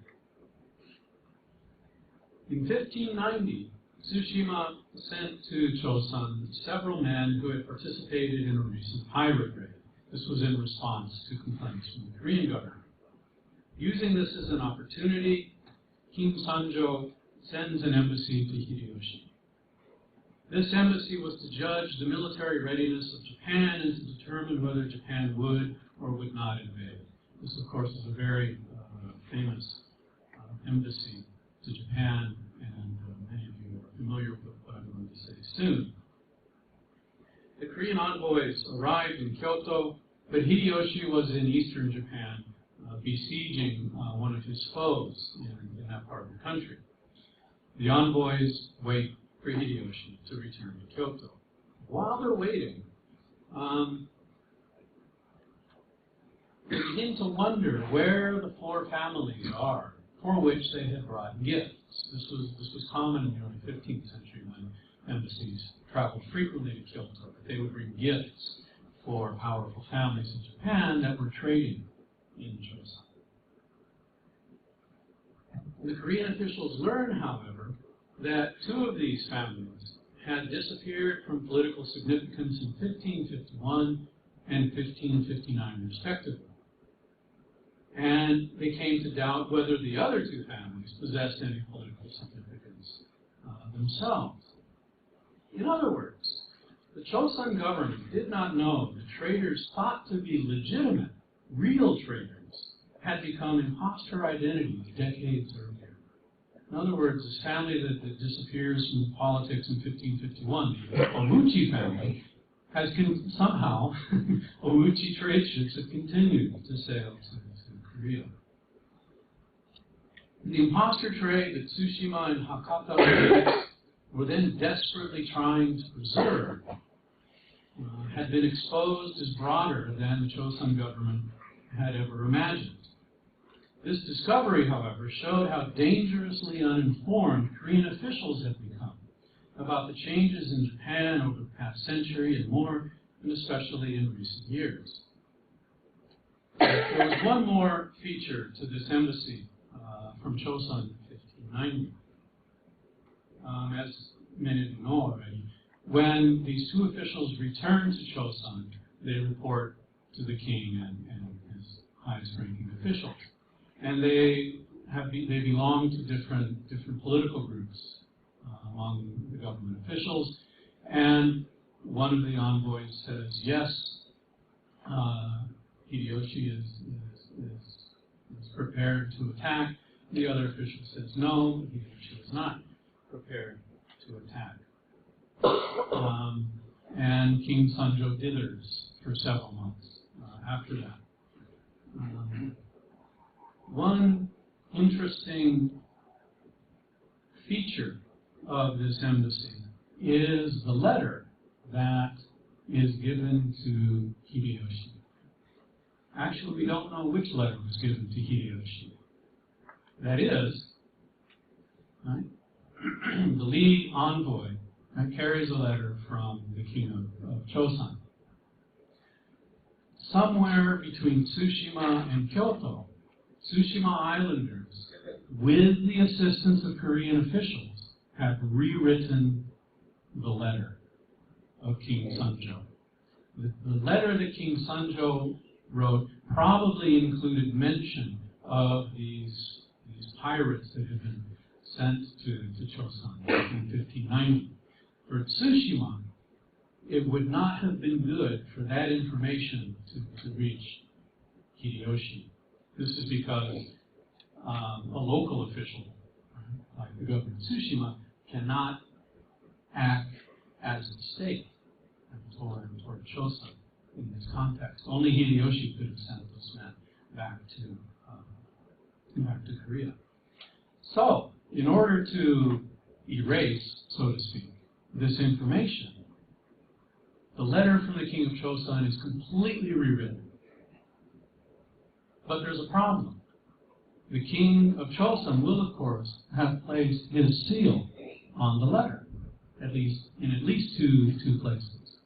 In 1590, Tsushima sent to Choson several men who had participated in a recent pirate raid. This was in response to complaints from the Korean government. Using this as an opportunity, King Sanjo sends an embassy to Hideyoshi. This embassy was to judge the military readiness of Japan and to determine whether Japan would or would not invade. This, of course, is a very famous embassy to Japan, and many of you are familiar with what I'm going to say soon. The Korean envoys arrived in Kyoto, but Hideyoshi was in eastern Japan, besieging one of his foes in that part of the country. The envoys wait for Hideyoshi to return to Kyoto. While they're waiting, they begin to wonder where the four families are for which they had brought gifts. This was common in the early 15th century when embassies traveled frequently to Kyoto. They would bring gifts for powerful families in Japan that were trading in Choson. The Korean officials learned, however, that two of these families had disappeared from political significance in 1551 and 1559 respectively. And they came to doubt whether the other two families possessed any political significance themselves. In other words, the Choson government did not know that traders thought to be legitimate, real traders, had become imposter identities decades earlier. In other words, this family that disappears from politics in 1551, the Ouchi family, has somehow, Ouchi trade ships have continued to sail to Korea. The imposter trade that Tsushima and Hakata were then desperately trying to preserve had been exposed as broader than the Choson government had ever imagined. This discovery, however, showed how dangerously uninformed Korean officials had become about the changes in Japan over the past century and more, and especially in recent years. There was one more feature to this embassy from Choson in 1590. As many of you know already, when these two officials return to Choson, they report to the king and his highest-ranking officials. And they belong to different political groups among the government officials. And one of the envoys says, yes, Hideyoshi is prepared to attack, The other official says no, she was not prepared to attack. And King Sanjo dithers for several months after that. One interesting feature of this embassy is the letter that is given to Hideyoshi. Actually, we don't know which letter was given to Hideyoshi. That is, right, the lead envoy carries a letter from the king of Choson. Somewhere between Tsushima and Kyoto, Tsushima Islanders, with the assistance of Korean officials, have rewritten the letter of King Sanjo. The letter that King Sanjo wrote probably included mention of these pirates that had been sent to Choson in 1590. For Tsushima, it would not have been good for that information to reach Hideyoshi. This is because a local official, like the governor of Tsushima, cannot act as a state toward Choson in this context. Only Hideyoshi could have sent those men back to Korea. So, in order to erase, so to speak, this information, the letter from the king of Choson is completely rewritten. But there's a problem. The king of Choson will, of course, have placed his seal on the letter, in at least two places,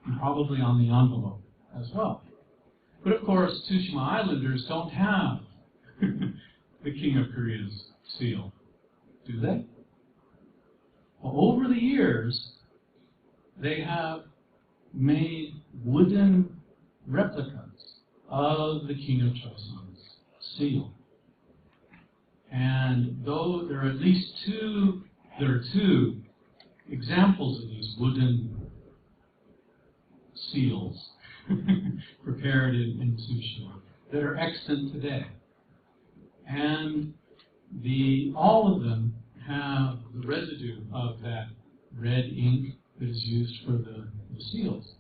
and probably on the envelope as well. But of course, Tsushima Islanders don't have the king of Korea's seal, do they? Well, over the years, they have made wooden replicas of the king of Choson's seal. And though there are at least two examples of these wooden seals prepared in Tsushima that are extant today. And all of them have the residue of that red ink that is used for the seals.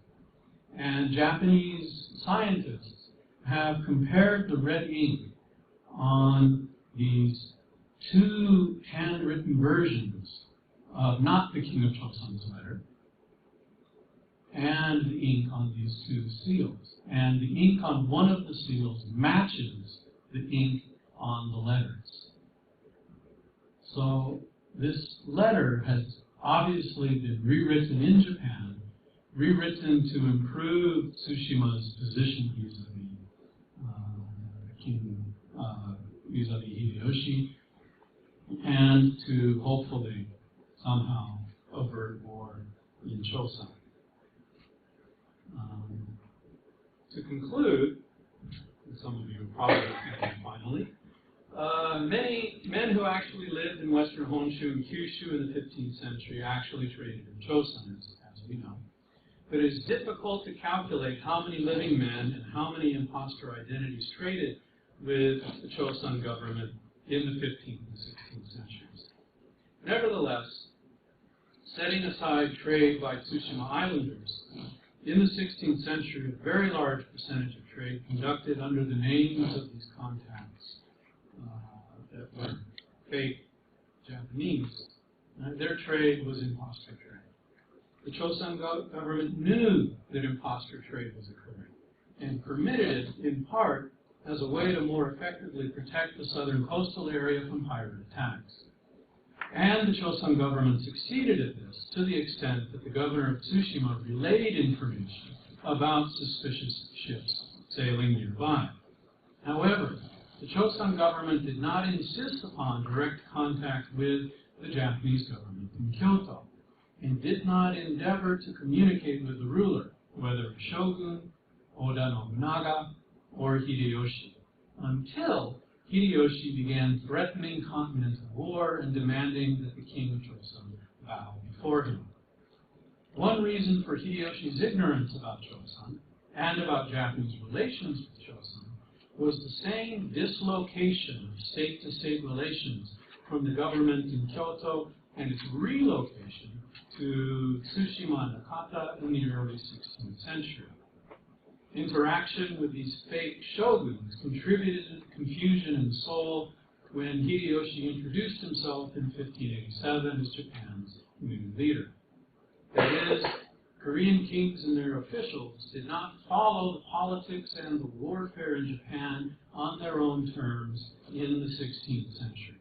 And Japanese scientists have compared the red ink on these two handwritten versions of not the king of Choson's letter and the ink on these two seals. And the ink on one of the seals matches the ink on the letters. So this letter has obviously been rewritten in Japan, rewritten to improve Tsushima's position vis-a-vis vis-a-vis Hideyoshi, and to hopefully somehow avert war in Choson. To conclude, some of you are probably thinking finally, many men who actually lived in western Honshu and Kyushu in the 15th century actually traded in Choson, as we know. But it is difficult to calculate how many living men and how many imposter identities traded with the Choson government in the 15th and 16th centuries. Nevertheless, setting aside trade by Tsushima Islanders, in the 16th century, a very large percentage of trade conducted under the names of these contacts that were fake Japanese. Their trade was imposter trade. The Choson government knew that imposter trade was occurring and permitted it in part as a way to more effectively protect the southern coastal area from pirate attacks. And the Choson government succeeded at this to the extent that the governor of Tsushima relayed information about suspicious ships sailing nearby. However, the Choson government did not insist upon direct contact with the Japanese government in Kyoto, and did not endeavor to communicate with the ruler, whether a shogun, Oda Nobunaga, or Hideyoshi, until Hideyoshi began threatening continental war and demanding that the king of Choson bow before him. One reason for Hideyoshi's ignorance about Choson and about Japanese relations with Choson was the same dislocation of state-to-state relations from the government in Kyoto and its relocation to Tsushima and Hakata in the early 16th century. Interaction with these fake shoguns contributed to the confusion in Seoul when Hideyoshi introduced himself in 1587 as Japan's new leader. That is, Korean kings and their officials did not follow the politics and the warfare in Japan on their own terms in the 16th century.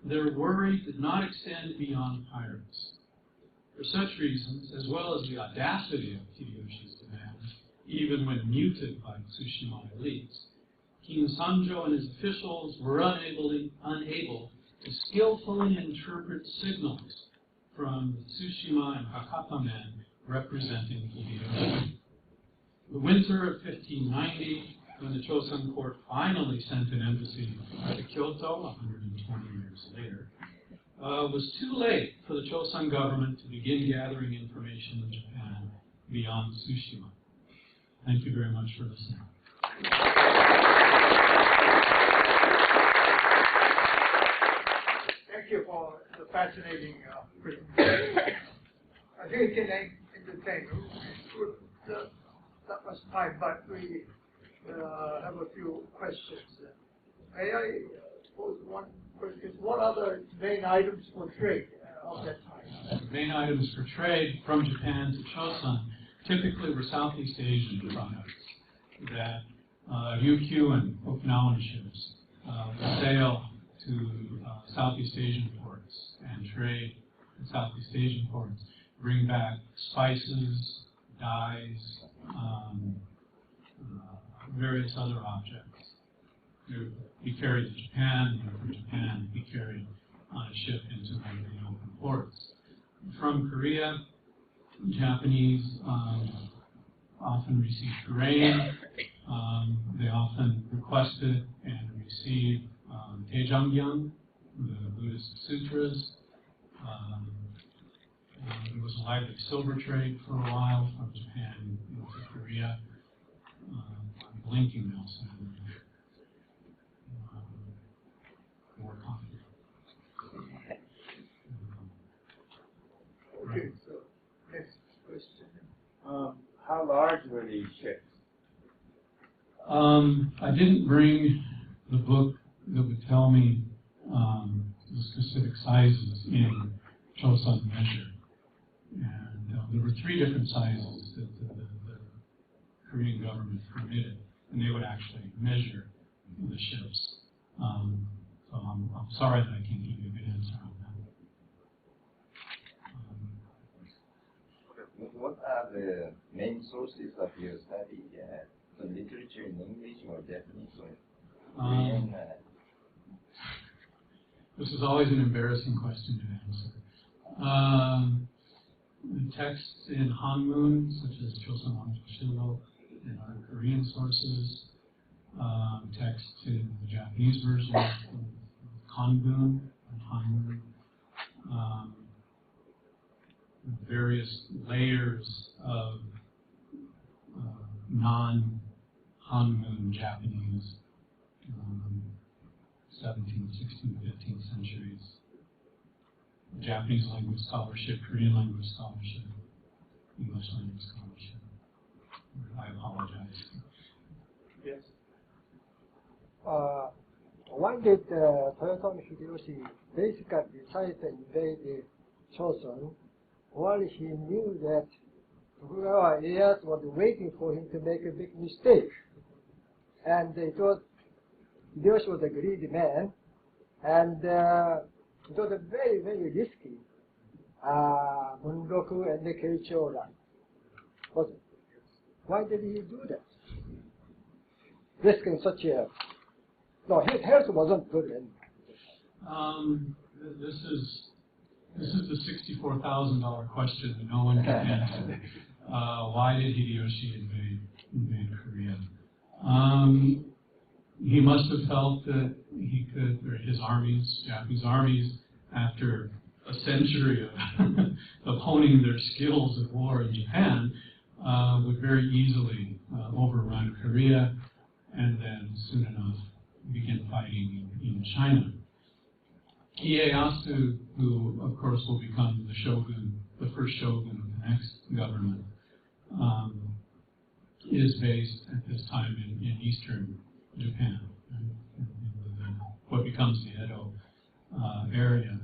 Their worry did not extend beyond pirates. For such reasons, as well as the audacity of Hideyoshi's demands, even when muted by Tsushima elites, King Sanjo and his officials were unable to skillfully interpret signals from the Tsushima and Hakata men representing Hideyoshi. The winter of 1590, when the Choson court finally sent an embassy to Kyoto 120 years later, was too late for the Choson government to begin gathering information in Japan beyond Tsushima. Thank you very much for listening. Thank you for the fascinating presentation. I think we can entertain. That was time, but we have a few questions. May I pose one question? What are the main items for trade of that time? The main items for trade from Japan to Choson typically were Southeast Asian products that Ryukyu and Okinawan ships would sail to Southeast Asian ports and trade in Southeast Asian ports, bring back spices, dyes, various other objects. They would be carried to Japan, and from Japan be carried on a ship into one of the open ports. From Korea, Japanese often received grain. They often requested and received Daejanggyang, the Buddhist sutras. There was a lively silver trade for a while from Japan to Korea. I'm blinking now, so more confident. Okay, so next question. How large were these ships? I didn't bring the book that would tell me the specific sizes in Choson measure. And there were 3 different sizes that the Korean government permitted, and they would actually measure the ships. So I'm sorry that I can't give you a good answer on that. What are the main sources of your study? The literature in English or Japanese or Korean? This is always an embarrassing question to answer. The texts in Hanmun, such as Choson Shilo, and our Korean sources, texts in the Japanese version of Kanbun and Hanmun, various layers of non-Hanmun Japanese, 17th, 16th, 15th centuries. Japanese language scholarship, Korean language scholarship, English language scholarship. I apologize. Yes. Why did Toyotomi Hideyoshi basically decide to invade Choson while he knew that Tokugawa Ieyasu was waiting for him to make a big mistake? And Hideyoshi was a greedy man, and it was a very, very risky Bunroku and the Keicho run. Why did he do that? Risking such a... No, his health wasn't good. This is the $64,000 question that no one can answer. Why did Hideyoshi invade Korea? He must have felt that he could, or his armies, Japanese armies, after a century of honing their skills at war in Japan, would very easily overrun Korea and then soon enough begin fighting in China. Ieyasu, who of course will become the shogun, the first shogun of the next government, is based at this time in eastern Japan, in what becomes the Edo area.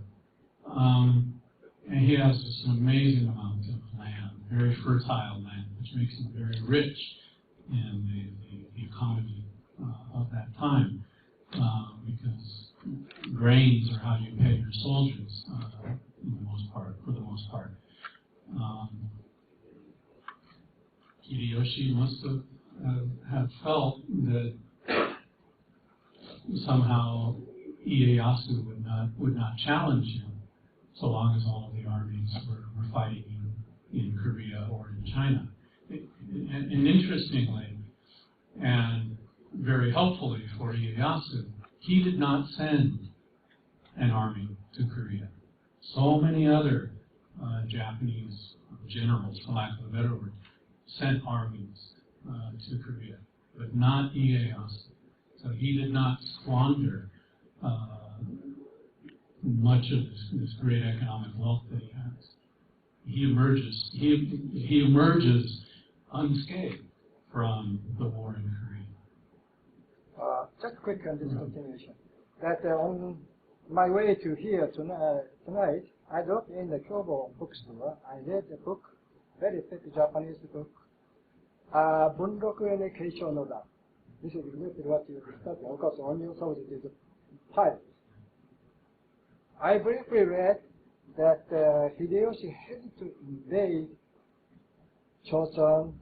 And he has just an amazing amount of land, very fertile land, which makes him very rich in the economy of that time, because grains are how you pay your soldiers, for the most part. Hideyoshi must have felt that somehow Ieyasu would not challenge him, so long as all of the armies were fighting in Korea or in China. And interestingly, and very helpfully for Ieyasu, he did not send an army to Korea. So many other Japanese generals, for lack of a better word, sent armies to Korea, but not Ieyasu. So he did not squander much of this great economic wealth that he has. He emerges unscathed from the war in Korea. Just quick on this continuation. That on my way to here tonight, I looked in the Kyobo bookstore. I read the book, very thick Japanese book, Bunroku and Keisho no Da. This is exactly what you study. Of course, on your subject is pirate. I briefly read that Hideyoshi had to invade Choson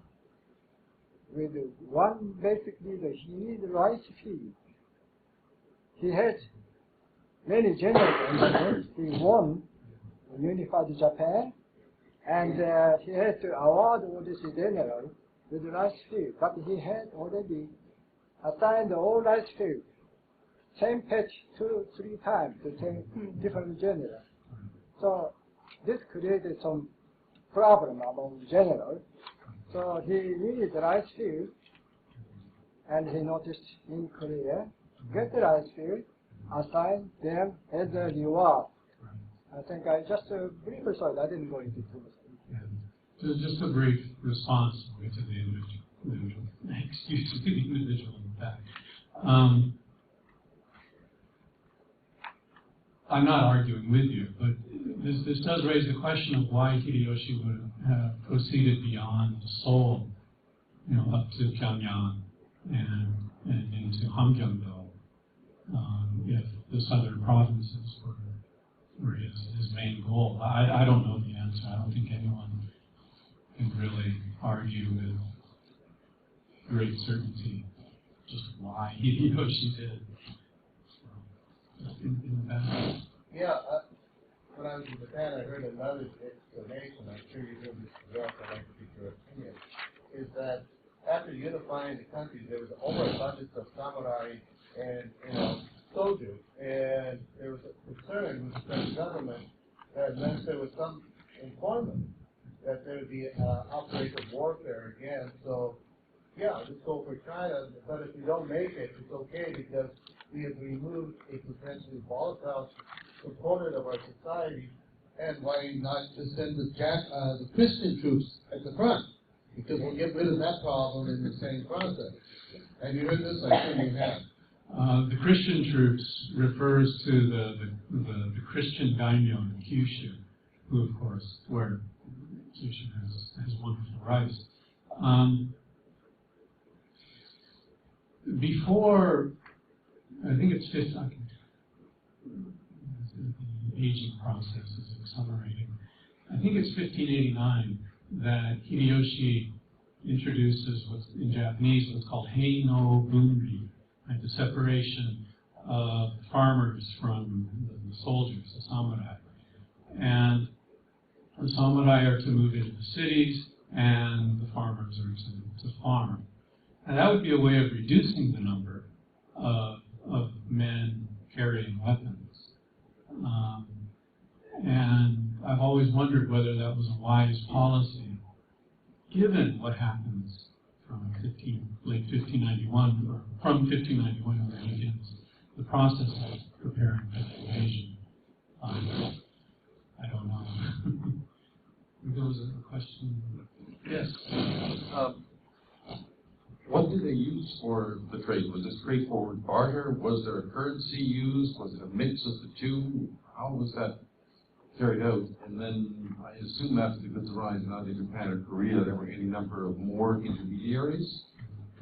with one, basically, he needed rice field. He had many generals, he won unified Japan, and he had to award all this general with the rice field, but he had already assigned all rice field, same patch 2-3 times to 10 different generals. So this created some problem among generals. So he needed the rice field, and he noticed in Korea, get the rice field, assign them as a reward. I think I just briefly saw it. I didn't go into too much. So just a brief response to the individual. Excuse me, the individual in the back. I'm not arguing with you, but this does raise the question of why Hideyoshi would have proceeded beyond Seoul, up to Pyongyang and into Hamgyongdo, if the southern provinces were his main goal. I don't know the answer. I don't think anyone can really argue with great certainty just why Hideyoshi did. In the back. Yeah, when I was in Japan, I heard another explanation. I'm sure you heard this as well, so I'd like to get your opinion. Is that after unifying the country, there was overabundance of samurai and soldiers, and there was a concern with the French government that unless there was some employment, that there would be outbreak of warfare again. So, yeah, let's go for China, but if we don't make it, it's okay because we have removed a potentially volatile component of our society. And why not just send the Christian troops at the front? Because we'll get rid of that problem in the same process. Have you heard this? I assume you have. The Christian troops refers to the Christian daimyo in Kyushu, who of course, where Kyushu has wonderful rice. Before, I think it's the aging process is accelerating. I think it's 1589 that Hideyoshi introduces what's in Japanese what's called hei no bunri, right, the separation of farmers from the soldiers, the samurai. And the samurai are to move into the cities, and the farmers are to farm. And that would be a way of reducing the number of men carrying weapons. And I've always wondered whether that was a wise policy, given what happens from late 1591, or from 1591 when it begins the process of preparing for the invasion. I don't know. There was a question. Yes. What did they use for the trade? Was it straightforward barter? Was there a currency used? Was it a mix of the two? How was that carried out? And then I assume after the goods arrived in either Japan or Korea, there were any number of more intermediaries?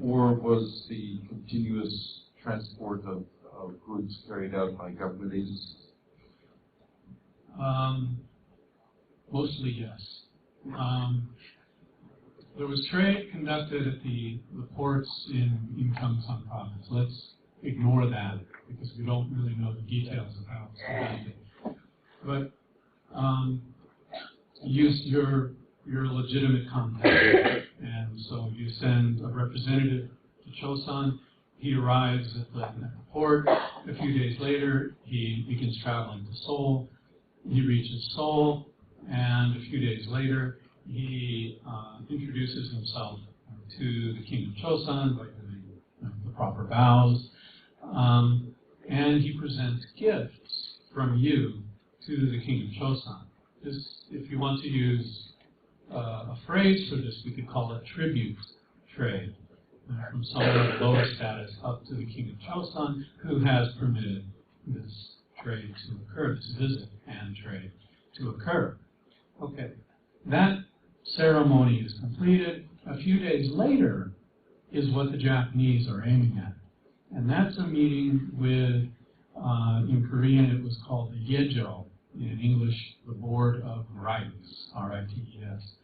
Or was the continuous transport of goods carried out by government agencies? Mostly yes. There was trade conducted at the ports in Choson province. Let's ignore that because we don't really know the details of how it's conducted. But you're a legitimate contact, and so you send a representative to Choson. He arrives at the port. A few days later, he begins traveling to Seoul. He reaches Seoul, and a few days later, he introduces himself to the king of Choson by doing the proper bows, and he presents gifts from you to the king of Choson. This, if you want to use a phrase for this, we could call it tribute trade, from someone of lower status up to the king of Choson who has permitted this trade to occur, this visit and trade to occur. Okay, that ceremony is completed. A few days later is what the Japanese are aiming at. And that's a meeting with, in Korean it was called the Yejo, in English the Board of Rites, R-I-T-E-S,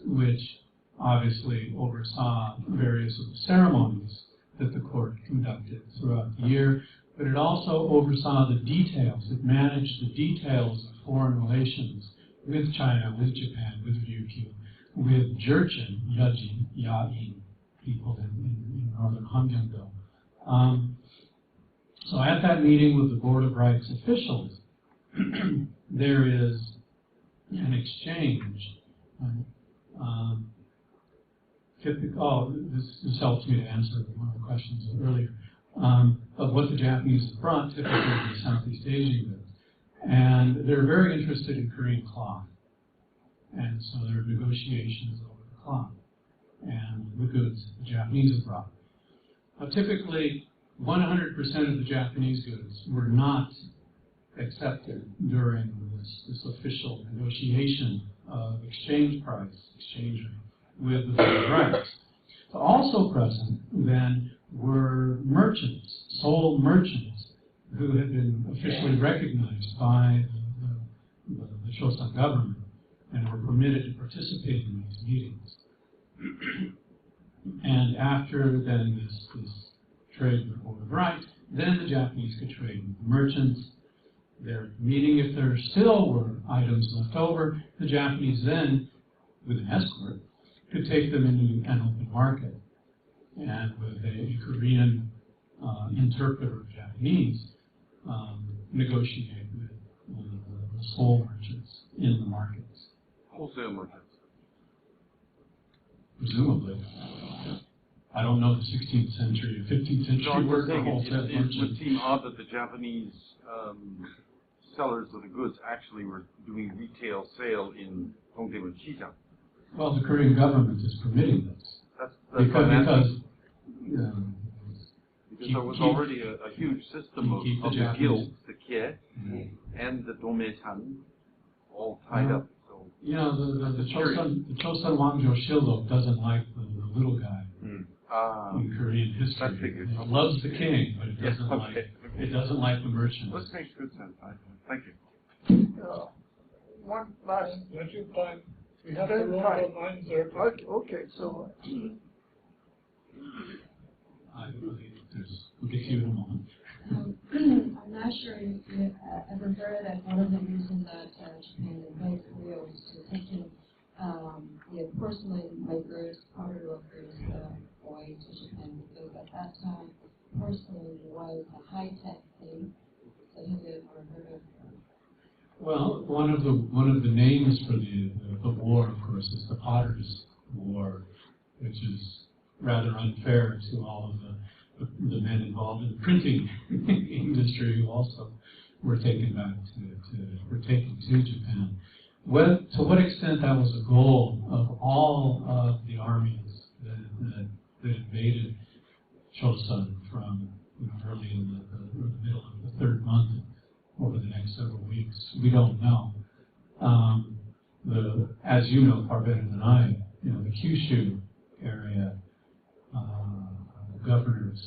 which obviously oversaw various of the ceremonies that the court conducted throughout the year, but it also oversaw the details. It managed the details of foreign relations with China, with Japan, with Ryukyu, with Jurchen, Yajin, Yain, people in northern Hamgyongdo. So at that meeting with the Board of Rights officials, there is an exchange. This helps me to answer one of the questions earlier, of what the Japanese have brought typically to Southeast Asian goods. And they're very interested in Korean cloth. And so there are negotiations over the cloth and the goods the Japanese have brought. Now, typically, 100% of the Japanese goods were not accepted during this official negotiation of exchange price, exchange rate, with the Board of Rights. Also present then were merchants, sole merchants, who had been officially recognized by the Choson government and were permitted to participate in these meetings. And after then this trade with the Board of Rights, then the Japanese could trade with the merchants. Their meeting, if there still were items left over, the Japanese then, with an escort, could take them into an open market. And with a Korean interpreter of Japanese, negotiate with the sole merchants in the markets. Wholesale merchants. Presumably. I don't know the 16th century or 15th century word for wholesale merchants. It would seem odd that the Japanese sellers of the goods actually were doing retail sale in Dongdaemun Shijang. Well, the Korean government is permitting this. That's because there was already a huge system of the guilds, the Kie, and the Domeisan, all tied up. So you know, the Choson Wangjo Shildo doesn't like the little guy in Korean history. It loves the king, but it doesn't like the merchants. This makes good sense. Thank you. One last. That's your time. We have to roll on 9:30. Okay, so. I believe we'll get to you in a moment. I'm not sure if you ever heard that one of the reasons that Japan invaded Korea was to take in porcelain makers, pottery workers away to Japan, because at that time porcelain was a high-tech thing. So have you ever heard of Well, one of the names for the war, of course, is the Potters' War, which is rather unfair to all of the men involved in the printing industry who also were taken to Japan. To what extent that was a goal of all of the armies that invaded Choson from early in the middle of the third month over the next several weeks, we don't know. As you know far better than I, the Kyushu area governors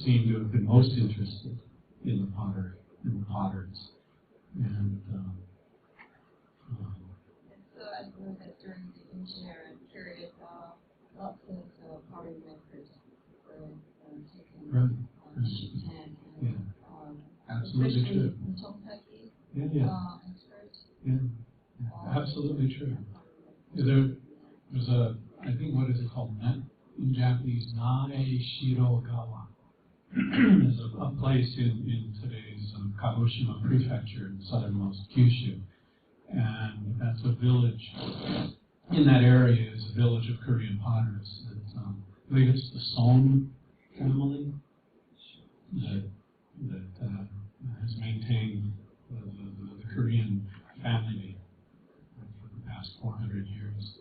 seem to have been most interested in the pottery, in the potters, and so I know that during the engineering period, lots of pottery makers were taken right. to Japan, and Absolutely especially true. the Tonkaki experts. Yeah, absolutely true. There's I think, what is it called? In Japanese, Nae Shirogawa. There's a place in today's Kagoshima prefecture in southernmost Kyushu. And that's a village. In that area is a village of Korean potters. I believe it's the Son family that has maintained the Korean family name for the past 400 years.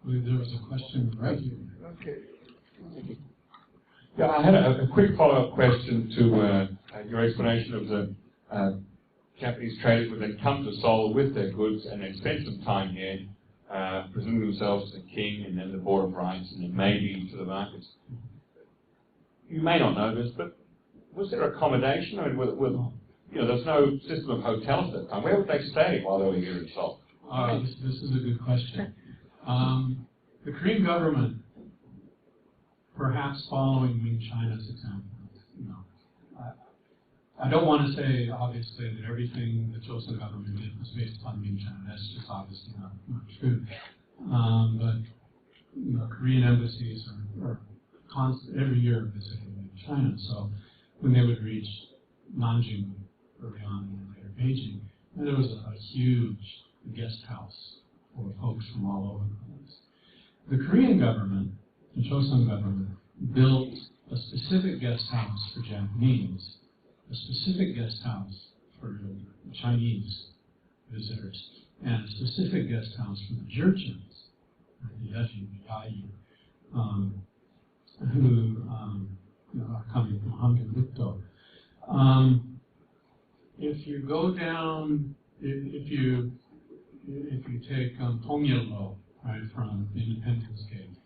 I believe there was a question right here. Okay. Yeah, I had a quick follow-up question to your explanation of the Japanese traders when they come to Seoul with their goods and they spend some time here, presuming themselves the king and then the board of rights and then maybe to the markets. You may not know this, but was there accommodation? I mean, there's no system of hotels at that time. Where would they stay while they were here in Seoul? This is a good question. The Korean government, perhaps following Ming China's example, I don't want to say, obviously, that everything the Choson government did was based upon Ming China. That's just obviously not true. But Korean embassies are every year visiting Ming China. So when they would reach Nanjing early on and then later Beijing, there was a huge guest house for folks from all over the place. The Korean government, the Choson government, built a specific guest house for Japanese, a specific guest house for Chinese visitors, and a specific guest house for the Jurchens, the Yaji, who are coming from Hamgyalukdo. If you go down, if you take Tongyello, right, from Independence Gate,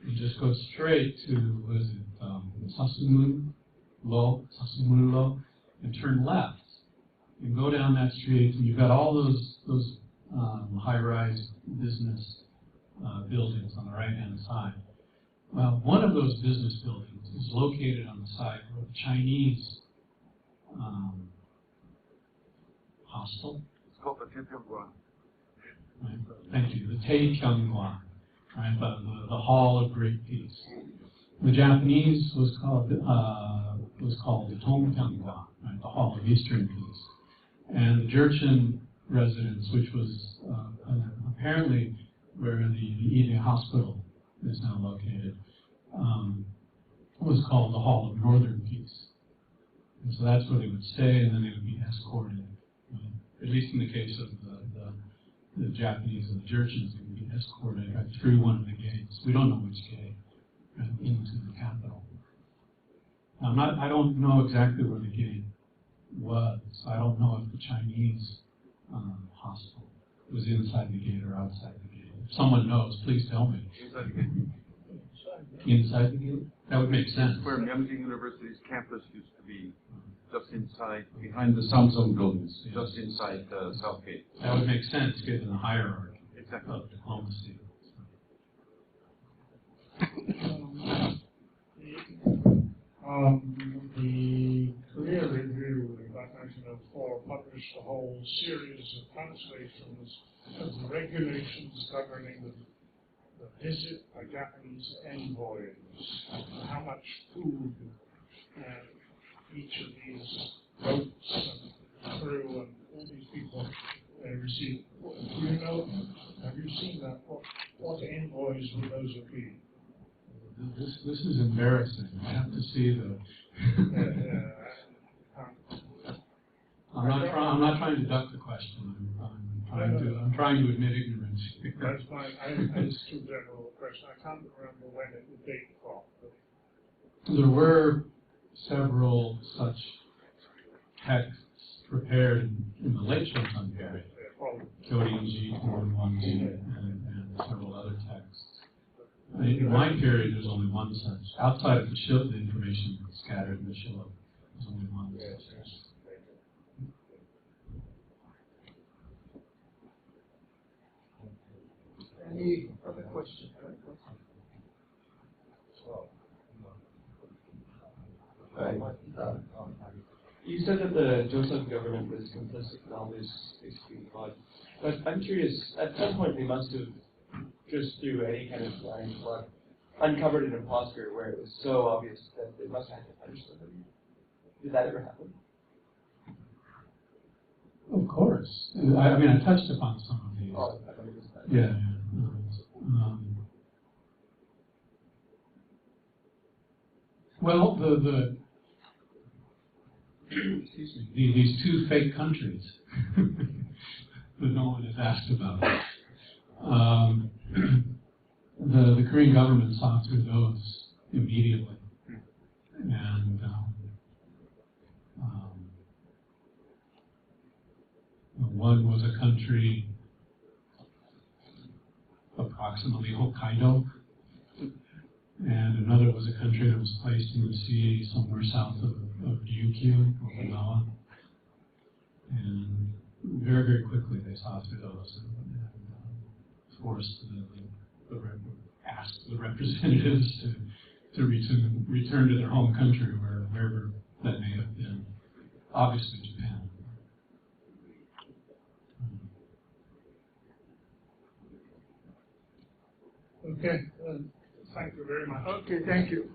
you just go straight to, what is it, Sasumuro, and turn left, and go down that street, and you've got all those high-rise business buildings on the right-hand side. Well, one of those business buildings is located on the side where the Chinese hostel. It's called the Taepyeonggwan. Right. Thank you. The Taepyeonggwan, right? The Hall of Great Peace. The Japanese was called the Tongpyeonggwan, right? The Hall of Eastern Peace. And the Jurchen residence, which was apparently where the Ide Hospital is now located, was called the Hall of Northern Peace. And so that's where they would stay, and then they would be escorted. At least in the case of the Japanese and the Jurchens, they would be escorted right through one of the gates. We don't know which gate, right, into the capital. I don't know exactly where the gate was. I don't know if the Chinese hospital was inside the gate or outside the gate. If someone knows, please tell me. Inside the gate. Inside the gate? That would make sense. Where Myeongjin University's campus used to be, just inside, Behind the Samsung buildings. just inside South Gate. That would make sense given the hierarchy Exactly. of diplomacy. The Korea Review in about 1904 published a whole series of translations of the regulations governing the visit by Japanese envoys, how much food each of these boats and crew and all these people they receive. Do you know? Have you seen that? What what envoys would those have been? This is embarrassing. I have to see the. I'm not trying to duck the question. I'm trying to admit ignorance. That's fine. It's too general a question. I can't remember when it would date from. There were several such texts prepared in the late Choson period. Kyorinji, Torinwanji, and several other texts. In my period, there's only one such. Outside of the Shilla, the information scattered in the Shilla, there's only one such. Any other questions? You said that the Choson government was complicit in all this extreme fraud, but I'm curious, at some point they must have, just through any kind of blind luck, uncovered an imposter where it was so obvious that they must have had to punish somebody. Did that ever happen? Of course. I mean, I touched upon some of these. Oh, I thought it was that. Yeah. Well, the excuse me, these two fake countries that no one has asked about. The Korean government saw through those immediately, and one was a country approximately Hokkaido, and another was a country that was placed in the sea somewhere south of Ryukyu, Okinawa. And very, very quickly they saw through those and forced asked the representatives to return to their home country, wherever that may have been. Obviously Japan. Okay, thank you very much. Okay, thank you.